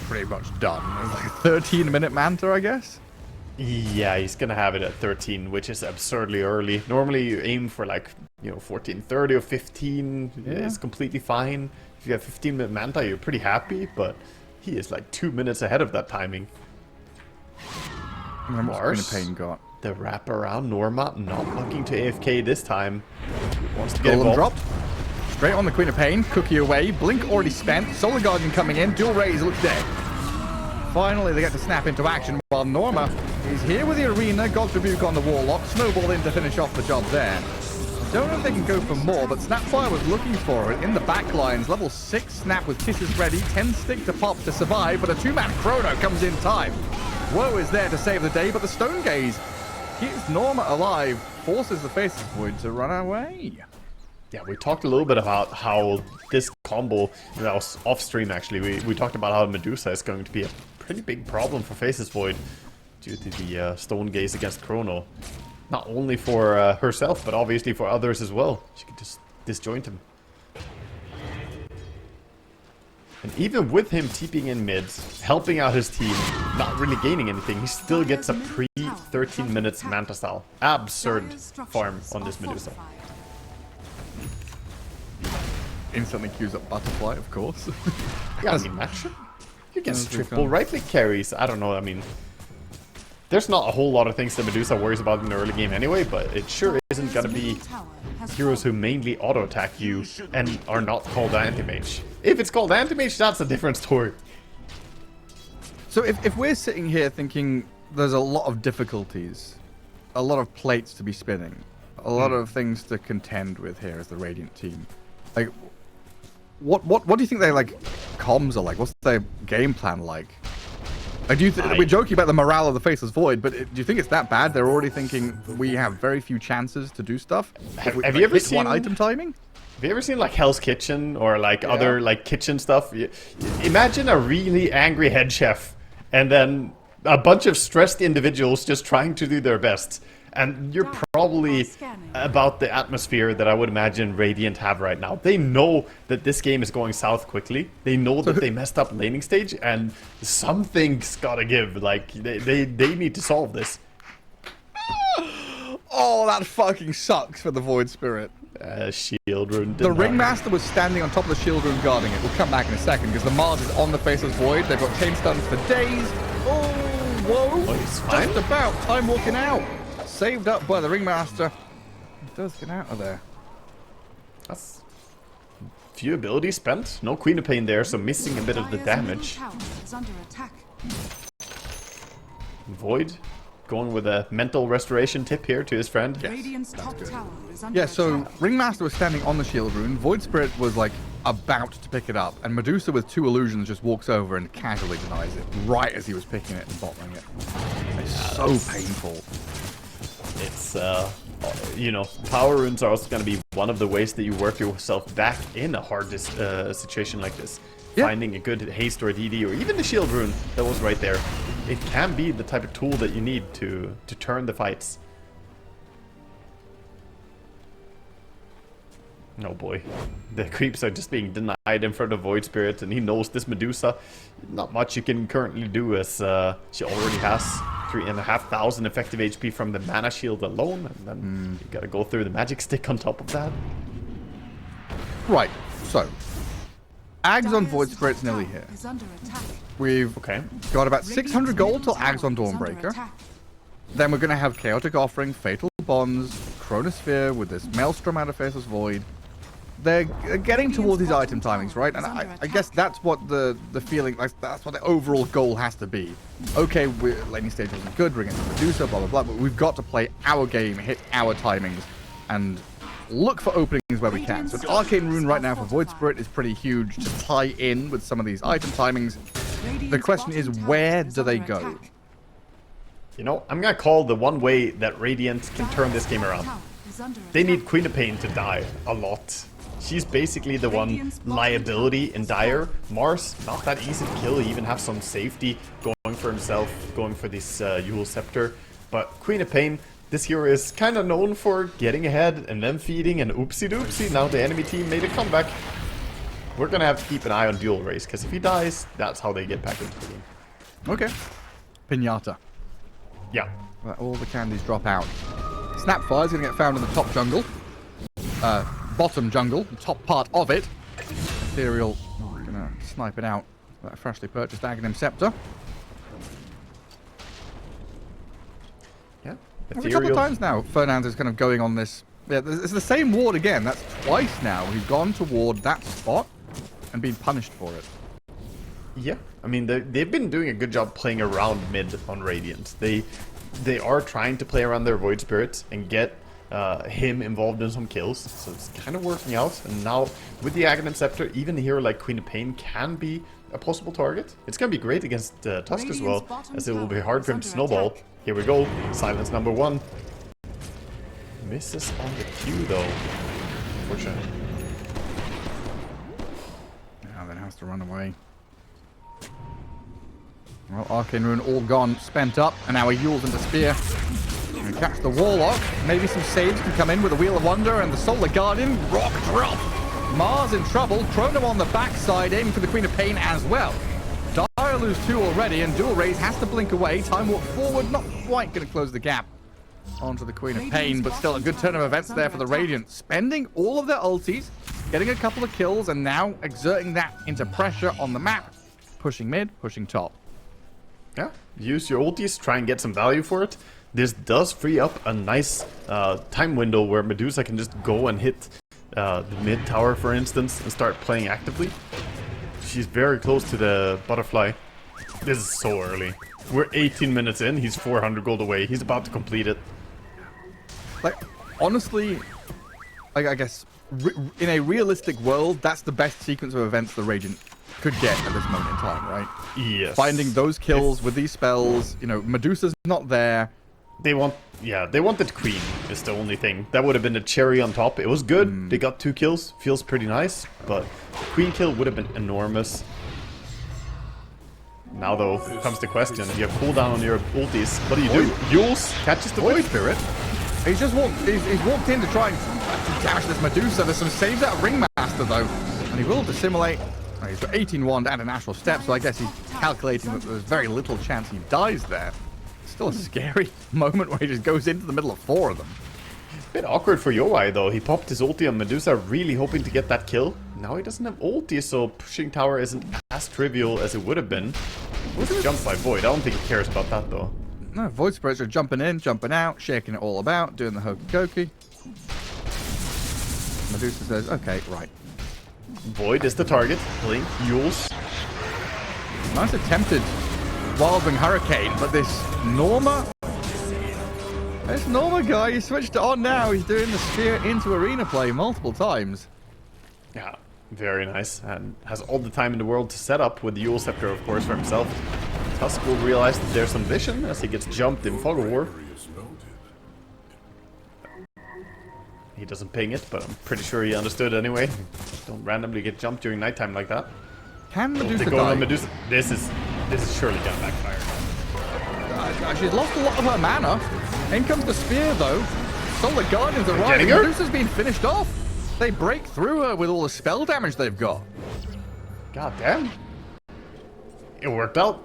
pretty much done. It's like a 13-minute Manta, I guess. Yeah, he's gonna have it at 13, which is absurdly early. Normally you aim for like, 14:30 or 15 is completely fine. If you have 15-minute Manta, you're pretty happy, but he is like 2 minutes ahead of that timing. Mars, Pain got the wraparound. Norma not looking to AFK this time. Wants to get Golem involved. dropped. Straight on the Queen of Pain. Cookie away. Blink already spent. Solar Guardian coming in. Dual Rays looks dead. Finally, they get to snap into action while Norma is here with the arena. God's Rebuke on the Warlock. Snowball in to finish off the job there. Don't know if they can go for more, but Snapfire was looking for it in the back lines. Level 6 Snap with Kisses ready. 10 stick to pop to survive, but a 2-man Chrono comes in time. Woe is there to save the day, but the Stone Gaze keeps Norma alive. Forces the Faceless Void to run away. Yeah, we talked a little bit about how this combo, that was off stream actually, we talked about how Medusa is going to be a pretty big problem for Faceless Void due to the Stone Gaze against Chrono. Not only for herself, but obviously for others as well. She could just disjoint him. And even with him TPing in mid, helping out his team, not really gaining anything, he still gets a pre-13 minutes Manta style. Absurd farm on this Medusa. instantly queues up Butterfly, of course. Yeah, I mean, match. You get That's pretty triple fun. right click carries. I don't know. I mean, there's not a whole lot of things that Medusa worries about in the early game anyway, but it sure isn't gonna be heroes who mainly auto attack you and are not called anti-mage. If it's called anti-mage, that's a different story. So if we're sitting here thinking there's a lot of difficulties, a lot of plates to be spinning, a lot of things to contend with here as the Radiant team, like, what do you think their like comms are like? What's their game plan like? Like, we're joking about the morale of the Faceless Void, but do you think it's that bad? They're already thinking we have very few chances to do stuff. Have like, you ever hit seen one item timing? Have you ever seen like Hell's Kitchen or like other like kitchen stuff? Imagine a really angry head chef and then a bunch of stressed individuals just trying to do their best. And you're probably about the atmosphere that I would imagine Radiant have right now. They know that this game is going south quickly. They know that they messed up laning stage and something's gotta give. Like, they need to solve this. Oh, that fucking sucks for the Void Spirit. Shield rune. The Ringmaster was standing on top of the shield rune guarding it. We'll come back in a second because the Mars is on the Faceless Void. They've got chain stuns for days. Oh, whoa. Oh, he's fine. Just about. Time walking out. Saved up by the Ringmaster. He does get out of there. That's few abilities spent. No Queen of Pain there, so missing a bit of the damage. Void going with a mental restoration tip here to his friend. Yeah, so Ringmaster was standing on the shield rune. Void Spirit was like about to pick it up, and Medusa with 2 illusions just walks over and casually denies it right as he was picking it and bottling it. It's so painful. It's you know, power runes are also going to be one of the ways that you work yourself back in a hard situation like this. Yeah. Finding a good haste or a DD or even the shield rune that was right there. It can be the type of tool that you need to turn the fights. Oh boy. The creeps are just being denied in front of Void Spirit, and he knows this Medusa. Not much you can currently do as she already has 3,500 effective HP from the mana shield alone, and then you gotta go through the magic stick on top of that. Right, so Ags on Void Spirit's nearly here. We've got about 600 gold till Ags on Dawnbreaker. Then we're going to have Chaotic Offering, Fatal Bonds, Chronosphere with this Maelstrom out of Faceless Void. They're getting towards these item timings, right? And I guess that's what the feeling, like, that's what the overall goal has to be. Okay, laning stage wasn't good, bring it to Medusa, blah, blah, blah, but we've got to play our game, hit our timings, and look for openings where we can. So the Arcane Rune right now for Void Spirit is pretty huge to tie in with some of these item timings. The question is, where do they go? You know, I'm gonna call the one way that Radiant can turn this game around. They need Queen of Pain to die a lot. She's basically the one liability in Dire. Mars, not that easy to kill. He even have some safety going for himself, going for this Yule Scepter. But Queen of Pain, this hero is kind of known for getting ahead and then feeding, and oopsie doopsie, now the enemy team made a comeback. We're gonna have to keep an eye on Dual Race, because if he dies, that's how they get back into the game. Okay. Pinata. Yeah. All the candies drop out. Snapfire's gonna get found in the top jungle. Bottom jungle, the top part of it. Ethereal gonna snipe it out. That freshly purchased Aghanim Scepter. Yeah. A couple of times now, Fernand is kind of going on this. Yeah, it's the same ward again. That's twice now. He's gone toward that spot and been punished for it. Yeah, I mean, they've been doing a good job playing around mid on Radiant. They are trying to play around their Void Spirits and get him involved in some kills, so it's kind of working out. And now, with the Aghanim Scepter, even a hero like Queen of Pain can be a possible target. It's going to be great against Tusk as well, as it will be hard for him to snowball. Here we go, silence number 1. Misses on the Q though, unfortunately. Now then has to run away. Well, Arcane Rune all gone, spent up, and now he Yules into Spear. And catch the Warlock. Maybe some saves can come in with a Wheel of Wonder and the Solar Guardian. Rock drop. Mars in trouble. Chrono on the backside, aiming for the Queen of Pain as well. Dire lose 2 already, and Dual Raise has to blink away. Time Warp forward, not quite going to close the gap onto the Queen of Pain, but still a good turn of events there for the Radiant. Spending all of their ultis getting a couple of kills, and now exerting that into pressure on the map. Pushing mid, pushing top. Yeah, use your ultis, try and get some value for it. This does free up a nice time window where Medusa can just go and hit the mid tower, for instance, and start playing actively. She's very close to the butterfly. This is so early. We're 18 minutes in, he's 400 gold away. He's about to complete it. Like, honestly, like, I guess, in a realistic world, that's the best sequence of events the Radiant could get at this moment in time, right? Yes. Finding those kills with these spells, you know, Medusa's not there. They wanted Queen is the only thing. That would have been a cherry on top. It was good. They got 2 kills. Feels pretty nice. But Queen kill would have been enormous. Now, though, comes the question. You have cooldown on your ultis. What do you do? Yules catches the Void Spirit. He's just walked in to try and damage this Medusa. There's some saves out of Ringmaster, though. And he will dissimulate. He's got 18 wand and an astral step, so I guess he's calculating that there's very little chance he dies there. Still a scary moment where he just goes into the middle of 4 of them. Bit awkward for Yoai, though. He popped his ulti on Medusa, really hoping to get that kill. Now he doesn't have ulti, so pushing tower isn't as trivial as it would have been. Was jumped by Void. I don't think he cares about that, though. No, Void Spirits are jumping in, jumping out, shaking it all about, doing the hokey cokey. Medusa says, okay, right. Void is the target. Blink, Yules. Nice attempted Wildwing Hurricane, but this Norma guy, he switched it on now. He's doing the spear into arena play multiple times. Yeah, very nice. And has all the time in the world to set up with the Yule Scepter, of course, for himself. Tusk will realize that there's some vision as he gets jumped in Fog of War. He doesn't ping it, but I'm pretty sure he understood anyway. Don't randomly get jumped during nighttime like that. Can Medusa Going die? on Medusa. This is surely gonna backfire. She's lost a lot of her mana. In comes the spear, though. Solar Guardians are Getting arriving. her? Medusa's been finished off. They break through her with all the spell damage they've got. God damn. It worked out.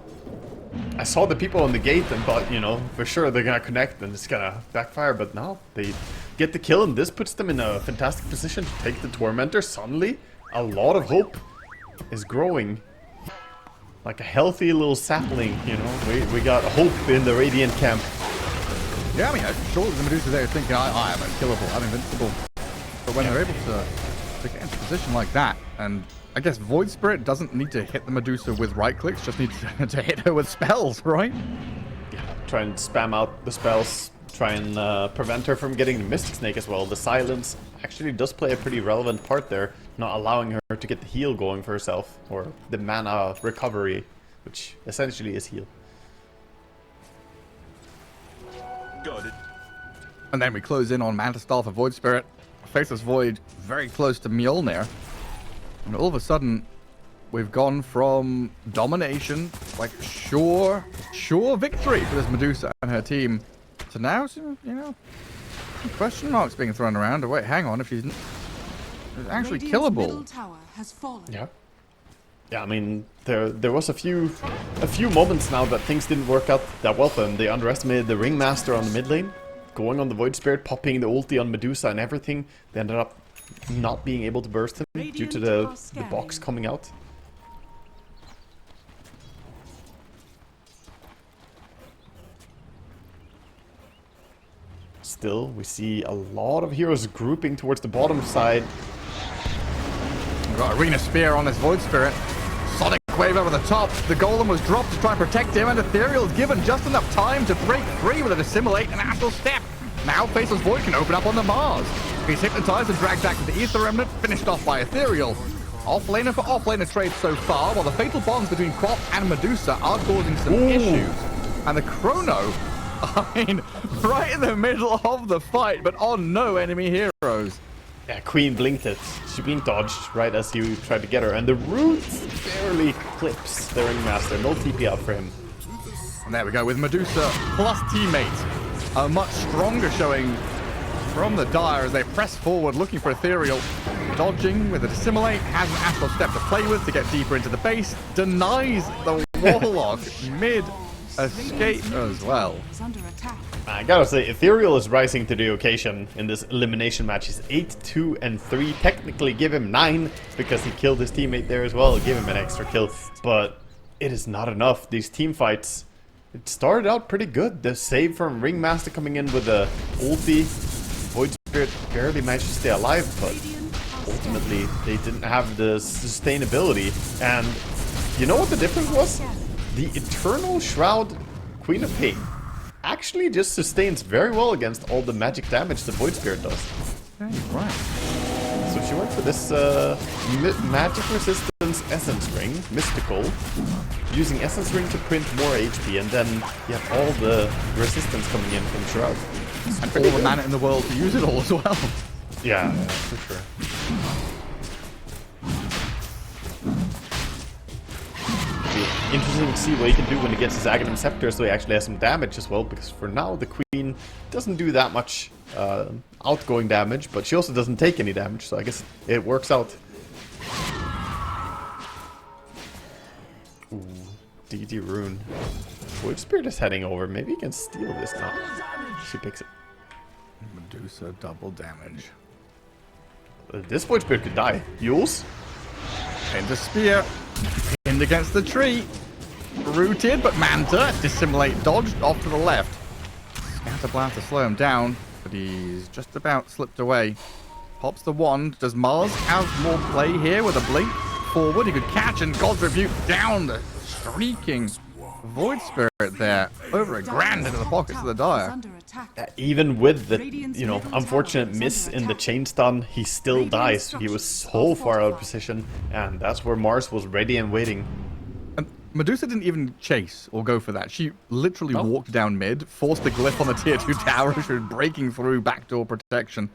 I saw the people on the gate and thought, you know, for sure they're gonna connect and it's gonna backfire, but no, they get the kill, and this puts them in a fantastic position to take the Tormentor. Suddenly, a lot of hope is growing. Like a healthy little sapling, you know. We got hope in the Radiant camp. Yeah, I mean, surely the Medusa there is thinking, I am unkillable, I'm invincible. But when they're able to get into a position like that, and I guess Void Spirit doesn't need to hit the Medusa with right clicks, just needs to hit her with spells, right? Yeah, try and spam out the spells, try and prevent her from getting the Mystic Snake as well. The silence actually does play a pretty relevant part there, not allowing her to get the heal going for herself, or the mana recovery, which essentially is heal. Got it. And then we close in on Manta Star for Void Spirit. Faceless Void very close to Mjolnir. And all of a sudden, we've gone from domination, like sure victory for this Medusa and her team, to now, you know, question marks being thrown around. Wait, hang on, if she's actually Radiant's killable. middle tower has fallen. Yeah. Yeah, I mean, there was a few moments now that things didn't work out that well for them. They underestimated the Ringmaster on the mid lane, going on the Void Spirit, popping the ulti on Medusa and everything. They ended up not being able to burst him due to the box coming out. Still, we see a lot of heroes grouping towards the bottom side. We've got Arena Spear on this Void Spirit. Sonic Wave over the top. The Golem was dropped to try and protect him, and Ethereal is given just enough time to break free with a Dissimulate and Astral Step. Now Faceless Void can open up on the Mars. He's hypnotized and dragged back to the Ether Remnant, finished off by Ethereal. Offlaner for offlaner trade so far, while the fatal bonds between Quap and Medusa are causing some issues. And the Chrono, I mean, right in the middle of the fight, but on no enemy heroes. Yeah, Queen blinked it. She being dodged right as you tried to get her, and the Roots barely clips the Ringmaster. No TP out for him. And there we go with Medusa plus teammate. A much stronger showing from the Dire as they press forward looking for Ethereal. Dodging with a Dissimulate, has an Astral Step to play with to get deeper into the base. Denies the Warlock mid escape as well. Is under attack. I gotta say, Ethereal is rising to the occasion in this elimination match. He's 8, 2, and 3. Technically give him 9 because he killed his teammate there as well. Give him an extra kill, but it is not enough. These team fights, it started out pretty good. The save from Ringmaster coming in with a ulti. Void Spirit barely managed to stay alive, but ultimately they didn't have the sustainability. And you know what the difference was? The Eternal Shroud Queen of Pain actually just sustains very well against all the magic damage the Void Spirit does. Okay, right. So she went for this magic resistance Essence Ring, Mystical, using Essence Ring to print more HP, and then you have all the resistance coming in from Shroud. And all the mana in the world to use it all as well. Yeah, for sure. Interesting to see what he can do when he gets his Aghanim Scepter, so he actually has some damage as well, because for now the Queen doesn't do that much outgoing damage, but she also doesn't take any damage, so I guess it works out. Ooh, DD Rune. Void Spirit is heading over, maybe he can steal this now. She picks it. Medusa double damage. This Void Spirit could die. Yules? Into spear. Pinned against the tree. Rooted, but Manta, dissimulate, dodged off to the left. Scatterblast to slow him down, but he's just about slipped away. Pops the wand. Does Mars have more play here with a blink forward? He could catch, and God's Rebuke down the streaking Void Spirit there. Over a grand into the pockets of the Dire. Even with the, you know, unfortunate miss in the chain stun, he still dies. He was so far out of position, and that's where Mars was ready and waiting. And Medusa didn't even chase or go for that. She literally walked down mid, forced the glyph on the tier 2 tower, she was breaking through backdoor protection.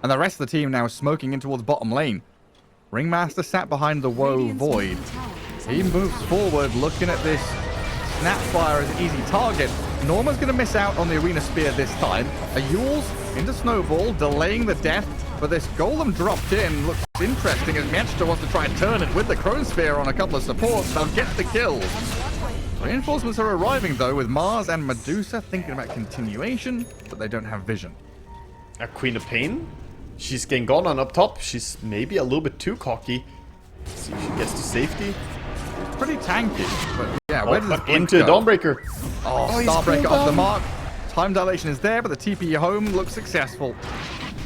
And the rest of the team now smoking in towards bottom lane. Ringmaster sat behind the Woe Void. He moves forward, looking at this Snapfire as an easy target. Norma's going to miss out on the Arena Spear this time. A Yules into Snowball, delaying the death. But this Golem dropped in. Looks interesting as Miechta wants to try and turn it with the Crone Spear on a couple of supports. They'll get the kills. Reinforcements are arriving, though, with Mars and Medusa thinking about continuation, but they don't have vision. A Queen of Pain? She's getting gone on up top. She's maybe a little bit too cocky. Let's see if she gets to safety. Pretty tanky, but yeah, where does this blink into go? Dawnbreaker. Oh, Starbreaker off the mark. Time dilation is there, but the TP home looks successful.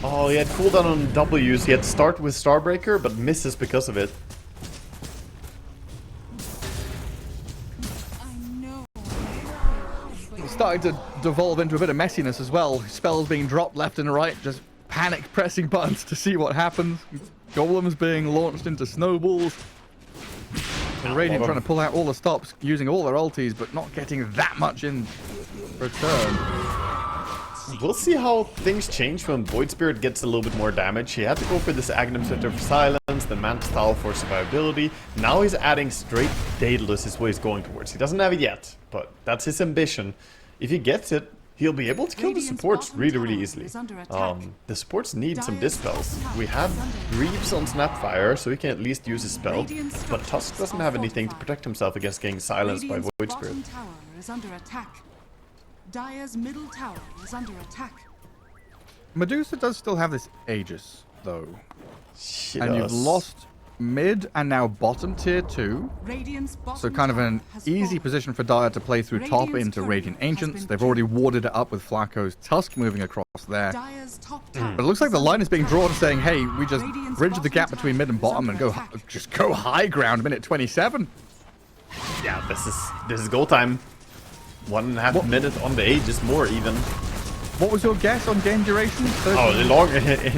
Oh, he had cooldown on W's. He had to start with Starbreaker, but misses because of it. It's starting to devolve into a bit of messiness as well. Spells being dropped left and right, just panic pressing buttons to see what happens. Golems being launched into snowballs. And Radiant trying to pull out all the stops, using all their ultis, but not getting that much in return. We'll see how things change when Void Spirit gets a little bit more damage. He had to go for this Aghanim Scepter for silence, the Manta Style for survivability. Now he's adding straight Daedalus is what he's going towards. He doesn't have it yet, but that's his ambition. If he gets it, he'll be able to kill the supports really easily. The supports need some dispels. We have Greaves on Snapfire, so he can at least use his spell, but Tusk doesn't have anything to protect himself against getting silenced by Void Spirit. Tower is under attack. Dire's middle tower is under attack. Medusa does still have this Aegis, though. She and does. you've lost mid and now bottom tier 2. So kind of an easy position for Dire to play through top into Radiant Ancients. They've already warded it up with Flacco's Tusk moving across there. But it looks like the line is being drawn saying, hey, we just bridge the gap between mid and bottom and just go high ground minute 27. Yeah, this is goal time. 1.5 minutes on the Aegis, more even. What was your guess on game duration? Oh, long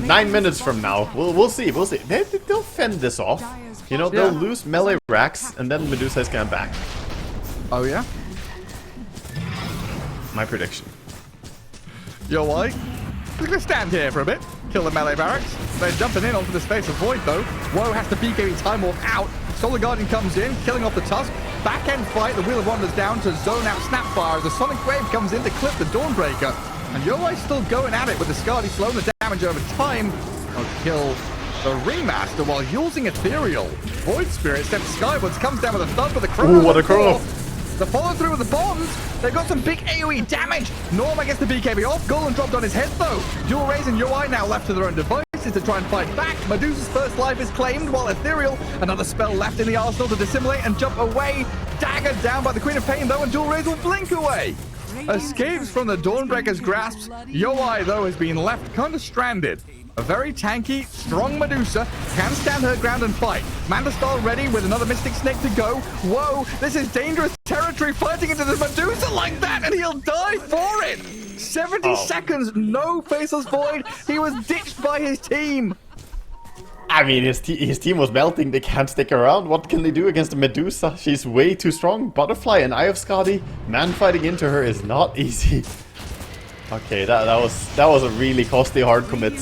9 minutes from now. We'll see. They'll fend this off. You know, they'll lose melee racks, and then Medusa is coming back. Oh yeah? My prediction. You're white. We're gonna stand here for a bit. Kill the melee barracks. They're jumping in onto the space of Void though. Woe has to BKB Time Warp out. Solar Guardian comes in, killing off the Tusk. Back end fight, the Wheel of Wonders down to zone out Snapfire. The Sonic Wave comes in to clip the Dawnbreaker. And Yoai's still going at it with the Skadi slowing the damage over time. I'll kill the Remaster while using Ethereal. Void Spirit steps skywards, comes down with a thud with a chrono. Ooh, what a chrono. The follow through with the bombs. They've got some big AoE damage. Norma gets the BKB off. Golem dropped on his head though. Dual Rays and Yoi now left to their own devices to try and fight back. Medusa's first life is claimed, while Ethereal, another spell left in the arsenal to dissimulate and jump away. Dagger down by the Queen of Pain though, and Dual Rays will blink away. Escapes from the Dawnbreaker's grasp. Yoi though has been left kind of stranded. A very tanky, strong Medusa can stand her ground and fight. Mandastar ready with another Mystic Snake to go. Whoa, this is dangerous territory, fighting into the Medusa like that, and he'll die for it. 70 seconds, no Faceless Void. He was ditched by his team. I mean, his team was melting. They can't stick around. What can they do against a Medusa? She's way too strong. Butterfly and Eye of Skadi. Man fighting into her is not easy. Okay, that was a really costly hard commit.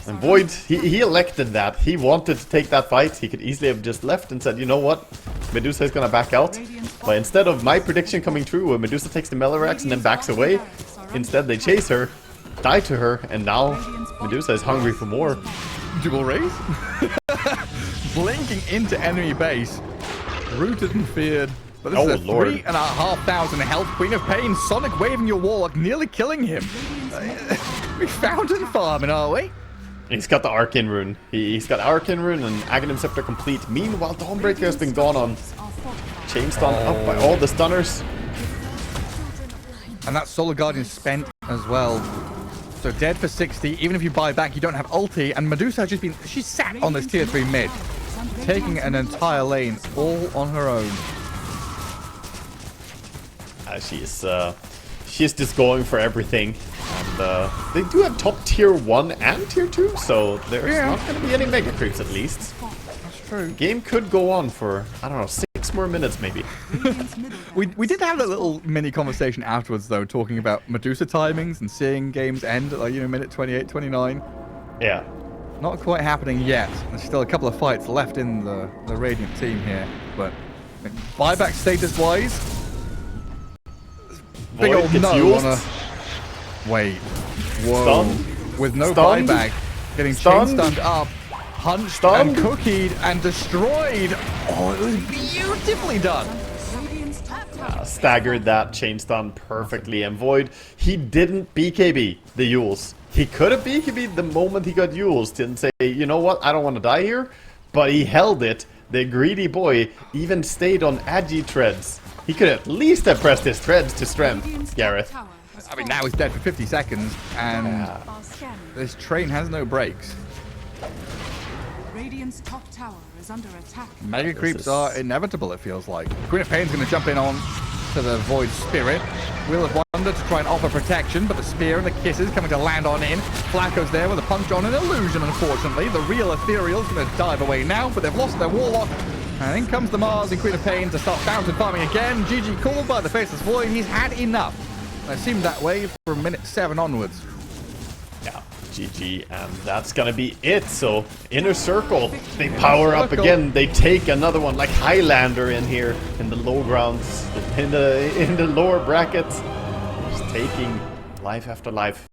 And Void, he elected that. He wanted to take that fight. He could easily have just left and said, you know what? Medusa is gonna back out. But instead of my prediction coming true, where Medusa takes the Melarax and then backs away, instead they chase her, die to her, and now Medusa is hungry for more. Dual Rays? Blinking into enemy base. Rooted and feared. But this is a 3,500 health. Queen of Pain, Sonic waving your Warlock, nearly killing him. We fountain farming, are we? He's got the Arcane Rune. He's got Arcane Rune and Aghanim Scepter complete. Meanwhile, Dawnbreaker has been gone on. Chain stun up by all the stunners. And that Solar Guardian spent as well. So dead for 60. Even if you buy back, you don't have ulti. And Medusa has just been... She sat on this tier 3 mid. Taking an entire lane all on her own. She's just going for everything. And they do have top tier 1 and tier 2. So there's not going to be any mega creeps at least. That's true. Game could go on for, I don't know, 6 more minutes maybe. we did have a little mini conversation afterwards though, talking about Medusa timings and seeing games end at, like, you know, minute 28, 29. Yeah. Not quite happening yet. There's still a couple of fights left in the Radiant team here. But buyback status wise, big old no on a... Wait. Whoa. Stunned. With no Stunned. buyback. Getting chain stunned up. Punched and cookied and destroyed. Oh, it was beautifully done. Staggered that chain stun perfectly. And Void, he didn't BKB the Yules. He could have BKB'd the moment he got Yules. Didn't say, you know what, I don't want to die here. But he held it. The greedy boy even stayed on Agi treads. He could at least have pressed his treads to strength, Gareth. I mean, now he's dead for 50 seconds. And this train has no brakes. Radiant's top tower is under attack. Mega creeps are inevitable, it feels like. Queen of Pain's going to jump in on to the Void Spirit. Wheel of Wonder to try and offer protection, but the Spear and the Kisses coming to land on in. Flacco's there with a punch on an illusion, unfortunately. The real Ethereal's going to dive away now, but they've lost their Warlock. And in comes the Mars and Queen of Pain to start fountain farming again. GG called by the Faceless Void. He's had enough. It seemed that way from minute 7 onwards. Yeah, GG, and that's gonna be it. So Inner Circle, they power up again. They take another one like Highlander in here in the low grounds, in the lower brackets, just taking life after life.